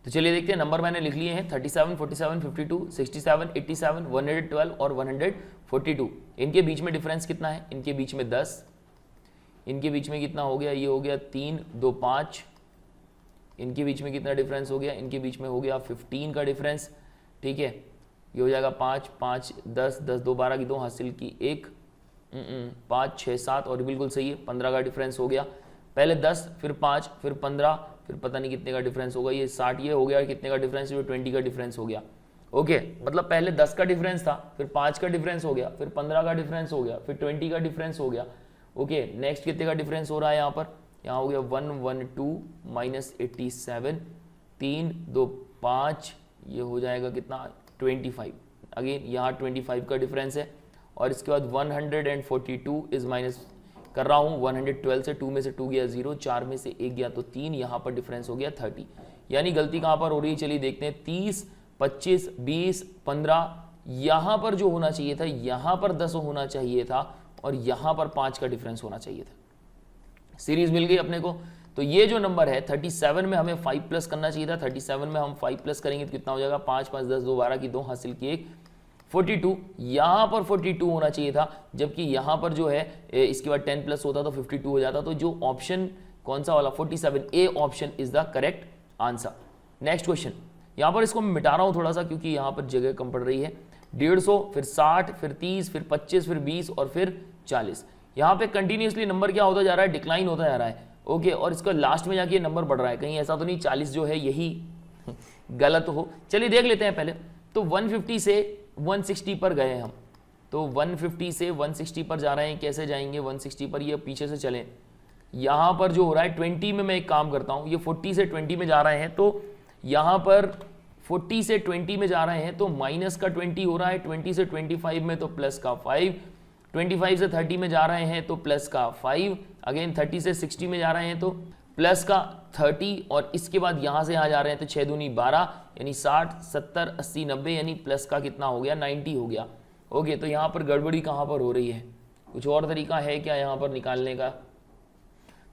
तो चलिए देखते हैं, नंबर मैंने लिख लिए हैं 37, 47, 52, 67, 87, 112 और 142। इनके बीच में डिफरेंस कितना है, इनके बीच में 10, इनके बीच में कितना हो गया, ये हो गया 3 2 5, इनके बीच में कितना डिफरेंस हो गया, इनके बीच में हो गया 15 का डिफरेंस। ठीक है, ये हो जाएगा 5 5 10 10 2 12 की 2 हासिल की 1 5 6 7 और बिल्कुल सही है, 15 का डिफरेंस हो गया। पहले 10, फिर 5, फिर 15, फिर पता नहीं कितने का डिफरेंस होगा, ये 60 ये हो गया, कितने का डिफरेंस, ये 20 का डिफरेंस हो गया। ओके, मतलब पहले 10 का डिफरेंस था, फिर 5 का डिफरेंस हो गया, फिर 15 का डिफरेंस हो गया, फिर 20 का डिफरेंस हो गया। ओके, नेक्स्ट कितने का डिफरेंस हो रहा है यहाँ पर, यहाँ हो गया 112 -87, 3 2 5, ये हो जाएगा कितना 25। अगेन यहाँ 25 का डिफरेंस है, और इसके बाद 142 इज माइनस कर रहा हूँ 112 से, 2 में से 2 गया 0, 4 में से 1 गया तो 3, यहाँ पर डिफरेंस हो गया 30। यानी गलती कहाँ पर हो रही है, चलिए देखते हैं। 30 25 20 15, यहाँ पर जो होना चाहिए था, यहाँ पर 10 होना चाहिए था, और यहाँ पर 5 का डिफरेंस होना चाहिए था। सीरीज मिल गई अपने को। तो ये जो नंबर है 37 में हमें 5 प्लस करना चाहिए था, 37 में हम 5 प्लस करेंगे तो कितना हो जाएगा, 5 5 10 2 12 की 2 हासिल की 1 42, यहाँ पर 42 होना चाहिए था, जबकि यहाँ पर जो है इसके बाद 10 प्लस होता तो 52 हो जाता। तो जो ऑप्शन कौन सा वाला 47, A option is the correct answer. Next question, यहाँ पर इसको मैं मिटा रहा हूँ थोड़ा सा क्योंकि यहाँ पर जगह कम पड़ रही है। 150, फिर 60, फिर 30, फिर 25, फिर 20 और फिर 40। यहाँ पे कंटिन्यूसली नंबर क्या होता जा रहा है, डिक्लाइन होता जा रहा है। ओके, और इसका लास्ट में जाके नंबर बढ़ रहा है, कहीं ऐसा तो नहीं 40 जो है यही गलत हो। चलिए देख लेते हैं पहले। तो 150 से 160 पर गए हम, तो 150 से 160 पर जा रहे हैं। कैसे जाएंगे 160 पर, ये पीछे से चलें। यहाँ पर जो हो रहा है 20 में मैं एक काम करता हूँ, ये 40 से 20 में जा रहे हैं, तो यहाँ पर 40 से 20 में जा रहे हैं तो माइनस का 20 हो रहा है, 20 से 25 में तो प्लस का 5, 25 से 30 में जा रहे हैं तो प्लस का 5, अगेन 30 से 60 में जा रहे हैं तो प्लस का 30, और इसके बाद यहाँ से यहाँ जा रहे हैं तो 6 दूनी 12, यानी 60 70 80 90, यानी प्लस का कितना हो गया 90 हो गया। ओके, तो यहाँ पर गड़बड़ी कहाँ पर हो रही है, कुछ और तरीका है क्या यहाँ पर निकालने का?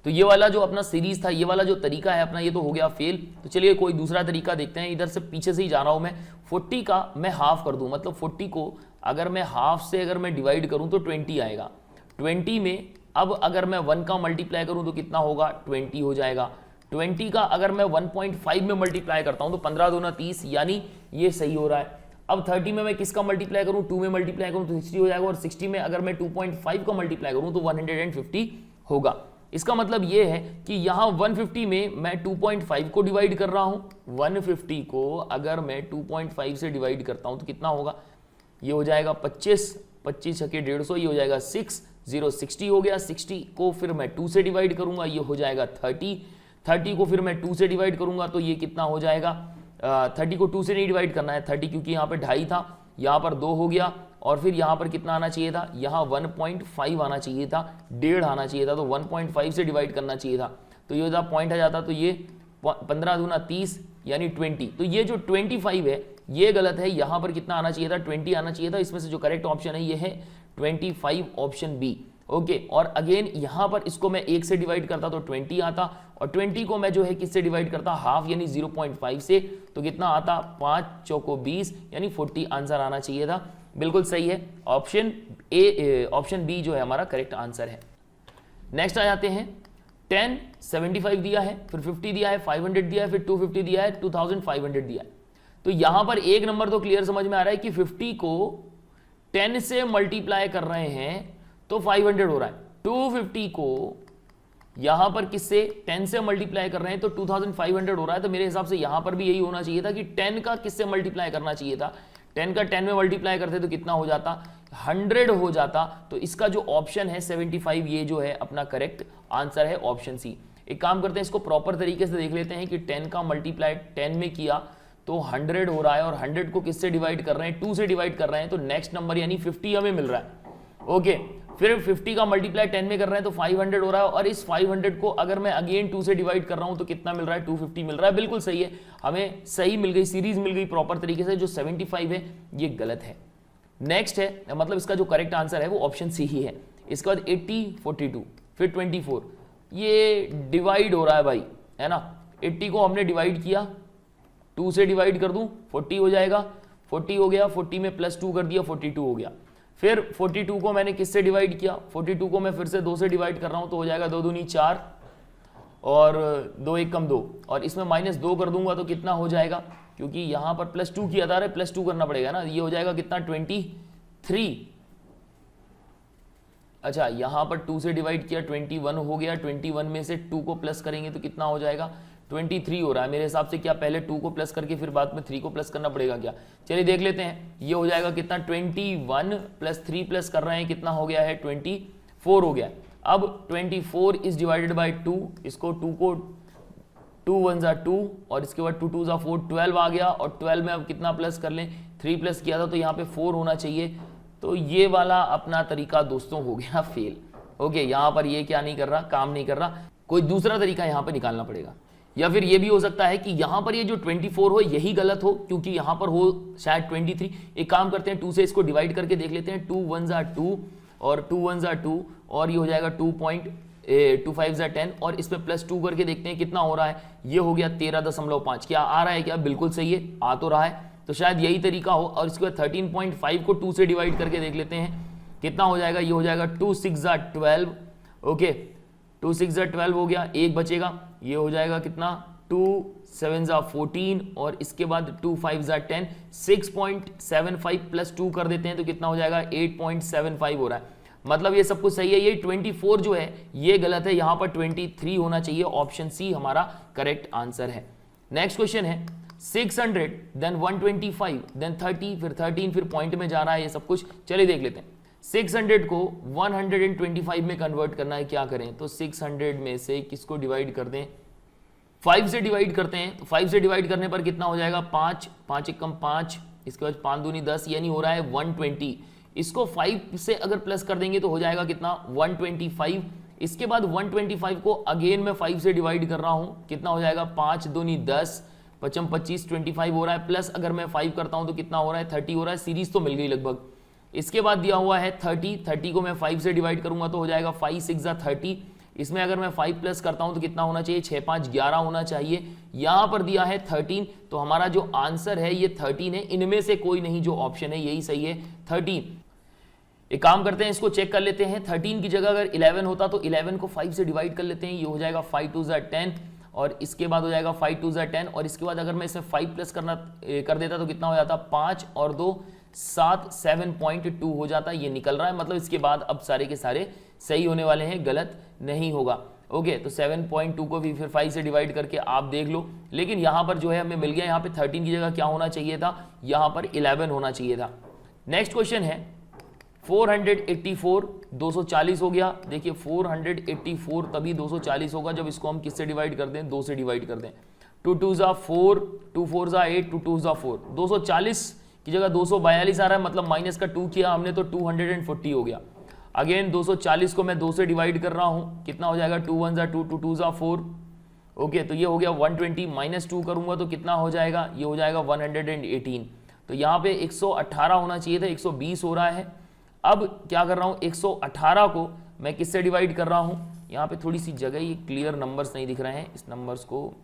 तो ये वाला जो अपना सीरीज था, ये वाला जो तरीका है अपना, ये तो हो गया फेल। तो चलिए कोई दूसरा तरीका देखते हैं। इधर से पीछे से ही जा रहा हूँ मैं। 40 का मैं हाफ कर दूं, मतलब 40 को अगर मैं हाफ से अगर मैं डिवाइड करूं तो 20 आएगा। 20 में अब अगर मैं 1 का मल्टीप्लाई करूं तो कितना होगा, 20 हो जाएगा। 20 का अगर मैं 1.5 में मल्टीप्लाई करता हूं तो 15 दूना 30, यानी ये सही हो रहा है। अब 30 में मैं किसका मल्टीप्लाई करूं, 2 में मल्टीप्लाई करूं तो 60 हो जाएगा, और 60 में अगर मैं 2.5 का मल्टीप्लाई करूं तो 150 होगा। इसका मतलब ये है कि यहाँ 150 में मैं 2.5 को डिवाइड कर रहा हूं। 150 को अगर मैं 2.5 से डिवाइड करता हूं तो कितना होगा, ये हो जाएगा 25, 25 छके 150, ये हो जाएगा 6, 0 60 हो गया। 60 को फिर मैं 2 से डिवाइड करूंगा, ये हो जाएगा 30, 30 को फिर मैं 2 से डिवाइड करूंगा तो ये कितना हो जाएगा, 30 को 2 से नहीं डिवाइड करना है, 30 क्योंकि यहाँ पे 2.5 था, यहाँ पर 2 हो गया, और फिर यहाँ पर कितना आना चाहिए था, यहाँ 1.5 आना चाहिए था, 1.5 आना चाहिए था, तो 1.5 से डिवाइड करना चाहिए था, तो ये जब पॉइंट आ जाता तो ये 15 दूना 30 यानी 20। तो ये जो 25 है ये गलत है, यहाँ पर कितना आना चाहिए था, 20 आना चाहिए था। इसमें से जो करेक्ट ऑप्शन है ये है 25 ऑप्शन बी। ओके, और अगेन यहाँ पर इसको मैं 1 से डिवाइड करता तो 20 आता, और 20 को मैं जो है किससे डिवाइड करता, हाफ यानी 0.5 से, तो कितना आता, 5 चौको 20 यानी 40 आंसर आना चाहिए था। बिल्कुल सही है, ऑप्शन ए, ऑप्शन बी जो है हमारा करेक्ट आंसर है। नेक्स्ट आ जाते हैं 10 75 दिया है, फिर 50 दिया है, 500 दिया है, फिर 250 दिया है, 2500 दिया है। तो यहां पर एक नंबर तो क्लियर समझ में आ रहा है कि 50 को 10 से मल्टीप्लाई कर रहे हैं तो 500 हो रहा है, 250 को यहां पर किससे 10 से मल्टीप्लाई कर रहे हैं तो 2500 हो रहा है। तो मेरे हिसाब से यहां पर भी यही होना चाहिए था कि 10 का किससे मल्टीप्लाई करना चाहिए था, 10 का 10 में मल्टीप्लाई करते तो कितना हो जाता, 100 हो जाता। तो इसका जो ऑप्शन है 75 ये जो है अपना करेक्ट आंसर है, ऑप्शन सी। एक काम करते हैं, इसको प्रॉपर तरीके से देख लेते हैं कि 10 का मल्टीप्लाई 10 में किया तो 100 हो रहा है, और 100 को किससे डिवाइड कर रहे हैं, 2 से डिवाइड कर रहे हैं, तो नेक्स्ट नंबर यानी 50 हमें मिल रहा है। ओके, फिर 50 का मल्टीप्लाई 10 में कर रहे हैं तो 500 हो रहा है, और इस 500 को अगर मैं अगेन 2 से डिवाइड कर रहा हूं तो कितना मिल रहा है, 250 मिल रहा है। बिल्कुल सही है, हमें सही मिल गई, सीरीज मिल गई प्रॉपर तरीके से। जो 75 है ये गलत है। नेक्स्ट है, मतलब इसका जो करेक्ट आंसर है वो ऑप्शन सी ही है। इसके बाद 80 42 फिर 24, ये डिवाइड हो रहा है भाई, है ना। 80 को हमने डिवाइड किया, 2 से डिवाइड कर दूं 40 हो जाएगा, 40 हो गया, 40 में +2 कर दिया 42 हो गया। फिर 42 को मैंने किससे डिवाइड किया, 42 को मैं फिर से 2 से डिवाइड कर रहा हूं तो हो जाएगा 2 दूनी 4 और 2 1 कम 2, और इसमें -2 कर दूंगा तो कितना हो जाएगा, क्योंकि यहां पर +2 किया था, +2 करना पड़ेगा ना, ये हो जाएगा कितना 23। अच्छा, यहां पर 2 से डिवाइड किया 21 हो गया, 21 में से 2 को प्लस करेंगे तो कितना हो जाएगा 23 हो रहा है मेरे हिसाब से। क्या पहले 2 को प्लस करके फिर बाद में 3 को प्लस करना पड़ेगा क्या, चलिए देख लेते हैं। ये हो जाएगा कितना 21 + 3 प्लस कर रहे हैं, कितना हो गया है 24 हो गया। अब 24 इज डिवाइडेड बाई 2, इसको 2 को 2 1 ज़ा 2 और इसके बाद 2 2 ज़ा 4, 12 आ गया, और 12 में अब कितना प्लस कर लें, 3 प्लस किया था तो यहाँ पे 4 होना चाहिए। तो ये वाला अपना तरीका दोस्तों हो गया फेल। ओके, यहाँ पर ये क्या नहीं कर रहा, काम नहीं कर रहा, कोई दूसरा तरीका यहाँ पर निकालना पड़ेगा। या फिर ये भी हो सकता है कि यहाँ पर ये जो 24 हो यही गलत हो, क्योंकि यहाँ पर हो शायद 23। एक काम करते हैं, 2 से इसको डिवाइड करके देख लेते हैं, 2 1 ज़ा 2 और 2 1 ज़ा 2, और ये हो जाएगा 2 5 ज़ा 10, और इसमें +2 करके देखते हैं कितना हो रहा है, ये हो गया 13.5। क्या आ रहा है, क्या बिल्कुल सही है, आ तो रहा है, तो शायद यही तरीका हो। और इसके बाद 13.5 को 2 से डिवाइड करके देख लेते हैं कितना हो जाएगा, ये हो जाएगा 2 6 ज़ा 12। ओके, 2 6 ज़ा 12 हो गया, एक बचेगा, ये हो जाएगा कितना 2 7 ज़ा 14, और इसके बाद 2 5 ज़ा 10, 6.75 + 2 कर देते हैं तो कितना हो जाएगा 8.75 हो रहा है। मतलब ये सब कुछ सही है, ये 24 जो है ये गलत है, यहाँ पर 23 होना चाहिए, ऑप्शन सी हमारा करेक्ट आंसर है। नेक्स्ट क्वेश्चन है 600 देन 125 देन 30 फिर 13 फिर पॉइंट में जा रहा है ये सब कुछ। चलिए देख लेते हैं, 600 को 125 में कन्वर्ट करना है, क्या करें, तो 600 में से किसको डिवाइड कर दें, 5 से डिवाइड करते हैं। तो 5 से डिवाइड करने पर कितना हो जाएगा 5, 5 1 कम 5, इसके बाद 5 दूनी 10 यानी हो रहा है 120। इसको 5 से अगर प्लस कर देंगे तो हो जाएगा कितना 125। इसके बाद 125 को अगेन मैं 5 से डिवाइड कर रहा हूं, कितना हो जाएगा 5 दूनी 10, 5 25 25 हो रहा है, प्लस अगर मैं 5 करता हूं तो कितना हो रहा है 30 हो रहा है, सीरीज तो मिल गई लगभग। इसके बाद दिया हुआ है 30 को मैं 5 से डिवाइड करूंगा तो हो जाएगा 5 6 ज़ा 30। इसमें अगर मैं 5 प्लस करता हूं तो कितना होना चाहिए 6 5 11 होना चाहिए। यहां पर दिया है 13, तो हमारा जो आंसर है ये 13 है, इनमें से कोई नहीं, जो ऑप्शन है यही सही है 13। एक काम करते हैं, इसको चेक कर लेते हैं, 13 की जगह अगर 11 होता तो 11 को 5 से डिवाइड कर लेते हैं, ये हो जाएगा 5 2 ज़ा 10, और इसके बाद हो जाएगा 5 2 ज़ा 10, और इसके बाद अगर मैं इसे 5 प्लस कर देता तो कितना हो जाता 5 और 2 7 7.2 हो जाता। ये निकल रहा है, मतलब इसके बाद अब सारे के सारे सही होने वाले हैं, गलत नहीं होगा। ओके, तो 7.2 को भी फिर 5 से डिवाइड करके आप देख लो, लेकिन यहाँ पर जो है हमें मिल गया, यहाँ पे 13 की जगह क्या होना चाहिए था, यहाँ पर 11 होना चाहिए था। नेक्स्ट क्वेश्चन है 484, 240 हो गया। देखिए 484 तभी 240 होगा जब इसको हम किससे डिवाइड कर दें, 2 से डिवाइड कर दें। 2 2 ज़ा 4, 2 4 ज़ा 8, 2 2 ज़ा 4, 240 की जगह 242 आ रहा है, मतलब माइनस का 2 किया हमने तो 240 हो गया। अगेन 240 को मैं 2 से डिवाइड कर रहा हूं, कितना हो जाएगा, 2 1 ज़ा 2, 2 2 ज़ा 4। ओके, तो ये हो गया 120, माइनस 2 करूंगा तो कितना हो जाएगा, ये हो जाएगा 118। तो यहाँ पे 118 होना चाहिए था, 120 हो रहा है। अब क्या कर रहा हूँ, 118 को मैं किससे डिवाइड कर रहा हूँ, यहाँ पे थोड़ी सी जगह ये क्लियर नंबर्स नहीं दिख रहे हैं, इस नंबर्स को,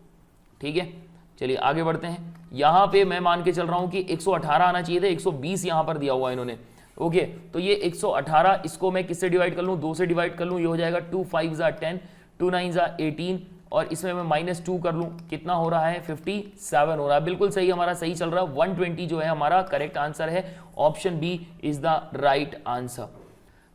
ठीक है चलिए आगे बढ़ते हैं। यहाँ पे मैं मान के चल रहा हूँ कि 118 आना चाहिए था, 120 यहाँ पर दिया हुआ इन्होंने। ओके, तो ये 118 इसको मैं किससे डिवाइड कर लूँ, 2 से डिवाइड कर लूँ, ये हो जाएगा 2 5 ज़ा 10, 2 9 ज़ा 18, और इसमें मैं माइनस 2 कर लूँ, कितना हो रहा है, 57 हो रहा है। बिल्कुल सही, हमारा सही चल रहा है। 120 जो है हमारा करेक्ट आंसर है, option B is the right answer.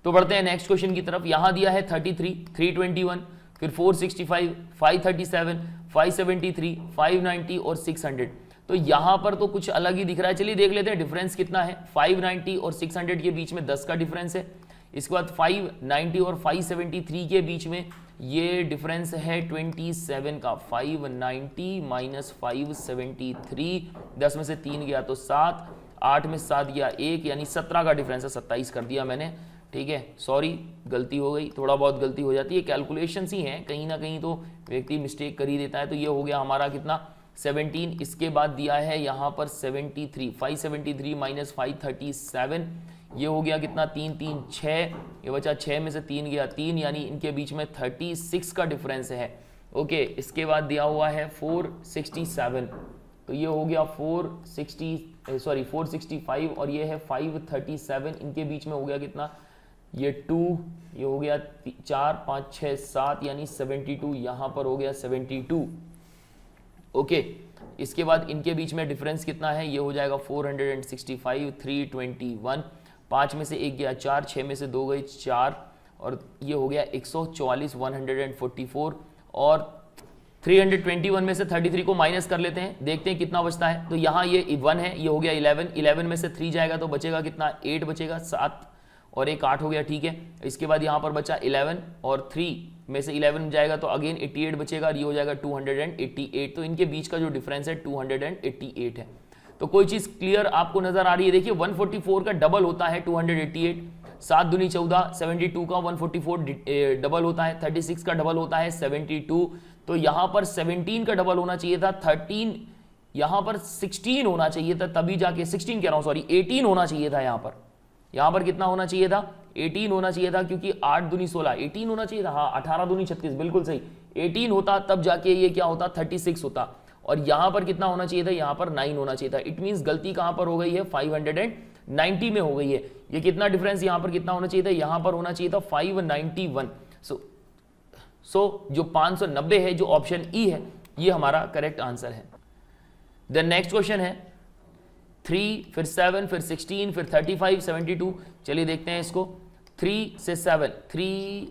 तो बढ़ते हैं नेक्स्ट क्वेश्चन की तरफ। यहां दिया है 33, 321, फिर 465, 537, 573, 590 और 600। तो यहां पर तो कुछ अलग ही दिख रहा है, चलिए देख लेते हैं डिफरेंस कितना है। 590 और 600 के बीच में 10 का डिफरेंस है। इसके बाद 590 और 573 के बीच में ये डिफरेंस है 27 का। 590 माइनस 573, 10 में से 3 गया तो 7, 8 में 7 गया 1, यानी 17 का डिफरेंस है। 27 कर दिया मैंने, ठीक है, सॉरी गलती हो गई, थोड़ा बहुत गलती हो जाती है, कैलकुलेशंस ही हैं, कहीं ना कहीं तो व्यक्ति मिस्टेक कर ही देता है। तो ये हो गया हमारा कितना, 17। इसके बाद दिया है यहाँ पर 73, 573 माइनस 537, ये हो गया कितना, 3 3 6, ये बचा 6 में से 3 गया 3, यानी इनके बीच में 36 का डिफरेंस है। ओके, इसके बाद दिया हुआ है 467, तो ये हो गया 465 और ये है 537, इनके बीच में हो गया कितना, ये 2, ये हो गया 4 5 6 7, यानी 72, यहाँ पर हो गया 72। ओके, इसके बाद इनके बीच में डिफरेंस कितना है, ये हो जाएगा 465, 321, 5 में से 1 गया 4, 6 में से 2 गए 4, और ये हो गया 144, 144, और 321 में से 33 को माइनस कर लेते हैं, देखते हैं कितना बचता है। तो यहाँ ये 1 है, ये हो गया 11, 11 में से 3 जाएगा तो बचेगा कितना, 8 बचेगा, 7 और 1 8 हो गया, ठीक है। इसके बाद यहाँ पर बचा 11 और 3 में से 11 जाएगा तो अगेन 88 बचेगा, और ये हो जाएगा 288। तो इनके बीच का जो डिफरेंस है 288 है। तो कोई चीज क्लियर आपको नजर आ रही है। देखिए 144 का डबल होता है 288, 7 दूनी 14, 72 का 144 डबल होता है, 36 का डबल होता है 72। तो यहाँ पर 17 का डबल होना चाहिए था, 13, यहाँ पर 16 होना चाहिए था, तभी जाके 16 कह रहा हूँ, सॉरी 18 होना चाहिए था। यहाँ पर कितना होना चाहिए था, 18 होना चाहिए था, क्योंकि 8 दूनी 16, 18 होना चाहिए था, हाँ 18 दूनी 36, बिल्कुल सही, 18 होता तब जाके ये क्या होता, 36 होता। और यहाँ पर कितना होना चाहिए था, यहाँ पर 9 होना चाहिए था। इट मींस गलती कहाँ पर हो गई है, 590 में हो गई है। ये कितना डिफरेंस यहाँ पर कितना होना चाहिए था, यहाँ पर होना चाहिए था 591। सो जो 590 है, जो ऑप्शन ई है, ये हमारा करेक्ट आंसर है। देन नेक्स्ट क्वेश्चन है 3, फिर 7, फिर 16, फिर 35, 72। चलिए देखते हैं इसको। 3 से 7, 3,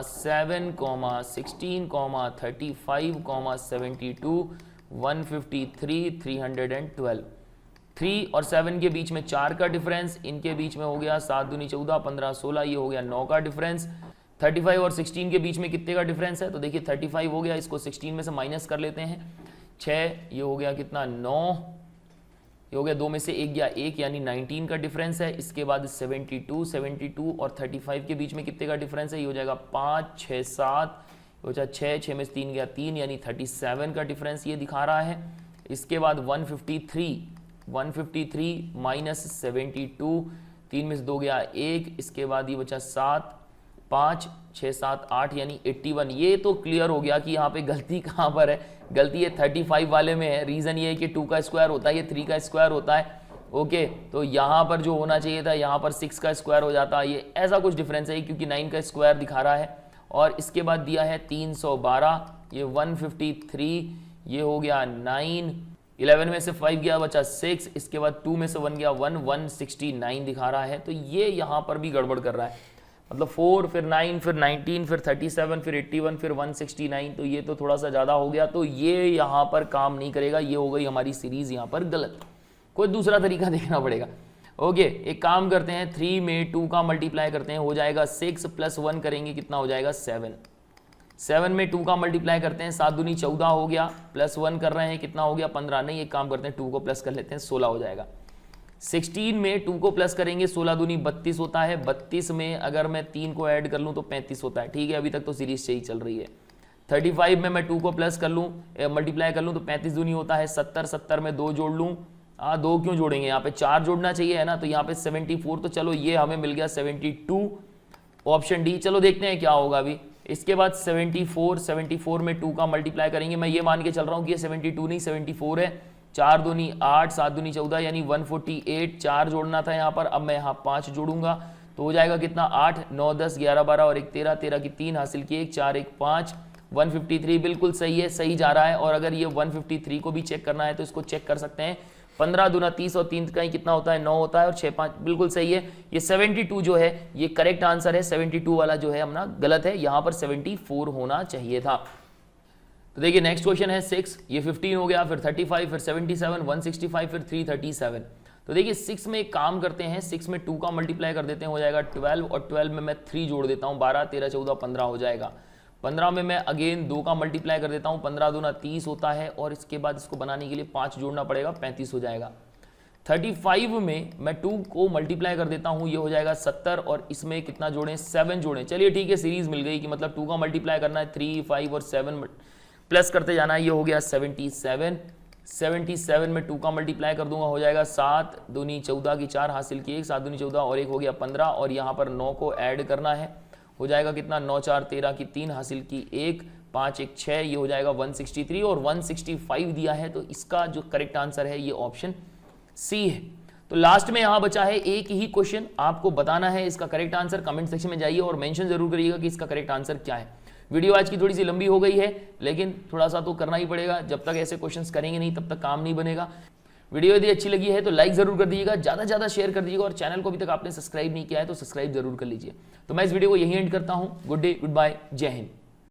7, 16, 35, 72, 153, 312। 3 और 7 के बीच में 4 का डिफरेंस, इनके बीच में हो गया 7 दूनी 14, 15 16, ये हो गया 9 का डिफरेंस। 35 और 16 के बीच में कितने का डिफरेंस है, तो देखिए 35 हो गया, इसको 16 में से माइनस कर लेते हैं, 6, ये हो गया कितना 9, ये हो गया 2 में से 1 गया 1, यानी 19 का डिफरेंस है। इसके बाद 72 और 35 के बीच में कितने का डिफरेंस है, ये हो जाएगा 5 6 7, हो जाए 6 में से 3 गया 3, यानी 37 का डिफरेंस ये दिखा रहा है। इसके बाद 153 माइनस 72, 3 में से 2 गया 1, इसके बाद ये बचा 7, 5 6 7 8, यानी 81। ये तो क्लियर हो गया कि यहाँ पे गलती कहाँ पर है, गलती ये 35 वाले में है। रीज़न ये है कि 2 का स्क्वायर होता है, ये 3 का स्क्वायर होता है। ओके, तो यहाँ पर जो होना चाहिए था, यहाँ पर 6 का स्क्वायर हो जाता, ये ऐसा कुछ डिफरेंस है, क्योंकि 9 का स्क्वायर दिखा रहा है। और इसके बाद दिया है 312, ये 153, ये हो गया 9, 11 में से 5 गया बचा 6, इसके बाद 2 में से 1 गया 1, 169 दिखा रहा है। तो ये यहाँ पर भी गड़बड़ कर रहा है। मतलब 4 फिर 9 फिर 19 फिर 37 फिर 81 फिर 169, तो ये तो थोड़ा सा ज़्यादा हो गया, तो ये यहाँ पर काम नहीं करेगा, ये हो गई हमारी सीरीज़ यहाँ पर गलत, कोई दूसरा तरीका देखना पड़ेगा। ओके, एक काम करते हैं, 3 में 2 का मल्टीप्लाई करते हैं, हो जाएगा 6 + 1 करेंगे कितना हो जाएगा 7। 7 में 2 का मल्टीप्लाई करते हैं, 7 दूनी 14 हो गया, +1 कर रहे हैं कितना हो गया 15, नहीं एक काम करते हैं 2 को प्लस कर लेते हैं 16 हो जाएगा। 16 में 2 को प्लस करेंगे, 16 दूनी 32 होता है, 32 में अगर मैं 3 को ऐड कर लूँ तो 35 होता है, ठीक है अभी तक तो सीरीज सही चल रही है। 35 में मैं 2 को प्लस कर लूँ मल्टीप्लाई कर लूँ तो 35 दूनी होता है 70, 70 में 2 जोड़ लूँ, 2 क्यों जोड़ेंगे, यहाँ पे 4 जोड़ना चाहिए है ना, तो यहाँ पे 74, तो चलो ये हमें मिल गया 72, ऑप्शन डी। चलो देखते हैं क्या होगा अभी। इसके बाद 74 में 2 का मल्टीप्लाई करेंगे, मैं ये मान के चल रहा हूँ कि ये 72 नहीं 74 है, 4 दूनी 8, 7 दूनी 14 यानी 148, 4 जोड़ना था यहाँ पर, अब मैं यहाँ 5 जोड़ूंगा तो हो जाएगा कितना 8, 9, 10, 11, 12 और 1 13, 13 की 3 हासिल की 1, 4, 1, 5, 153 बिल्कुल सही है, सही जा रहा है। और अगर ये 153 को भी चेक करना है तो इसको चेक कर सकते हैं, 15 दूना 30 और 3 का ही कितना होता है 9 होता है और 6 5 बिल्कुल सही है। ये 72 जो है ये करेक्ट आंसर है, 72 वाला जो है अपना गलत है, यहाँ पर 74 होना चाहिए था। तो देखिए नेक्स्ट क्वेश्चन है 6, ये 15 हो गया, फिर 35, फिर 77, 165, फिर 337। तो देखिए 6 में एक काम करते हैं, 6 में 2 का मल्टीप्लाई कर देते हैं, हो जाएगा 12 और 12 में मैं 3 जोड़ देता हूँ, 12, 13, 14, 15 हो जाएगा। 15 में मैं अगेन 2 का मल्टीप्लाई कर देता हूँ, 15 दूना 30 होता है और इसके बाद इसको बनाने के लिए 5 जोड़ना पड़ेगा, 35 हो जाएगा। 35 में मैं 2 को मल्टीप्लाई कर देता हूँ, ये हो जाएगा 70 और इसमें कितना जोड़ें 7 जोड़ें, चलिए ठीक है सीरीज मिल गई कि मतलब 2 का मल्टीप्लाई करना है 3, 5 और 7 प्लस करते जाना है, ये हो गया 77। 77 में 2 का मल्टीप्लाई कर दूंगा, हो जाएगा 7 दूनी 14 की 4 हासिल की 1, 7 दूनी 14 और 1 हो गया 15 और यहाँ पर 9 को ऐड करना है, हो जाएगा कितना 9 4 13 की 3 हासिल की 1, 5 1 6, ये हो जाएगा 163 और 165 दिया है, तो इसका जो करेक्ट आंसर है ये ऑप्शन सी है। तो लास्ट में यहाँ बचा है एक ही क्वेश्चन, आपको बताना है इसका करेक्ट आंसर। कमेंट सेक्शन में जाइए और मेंशन जरूर करिएगा कि इसका करेक्ट आंसर क्या है। वीडियो आज की थोड़ी सी लंबी हो गई है, लेकिन थोड़ा सा तो करना ही पड़ेगा, जब तक ऐसे क्वेश्चंस करेंगे नहीं तब तक काम नहीं बनेगा। वीडियो यदि अच्छी लगी है तो लाइक जरूर कर दीजिएगा, ज़्यादा से ज़्यादा शेयर कर दीजिएगा और चैनल को अभी तक आपने सब्सक्राइब नहीं किया है तो सब्सक्राइब जरूर कर लीजिए। तो मैं इस वीडियो को यहीं एंड करता हूँ। गुड डे, गुड बाय, जय हिंद।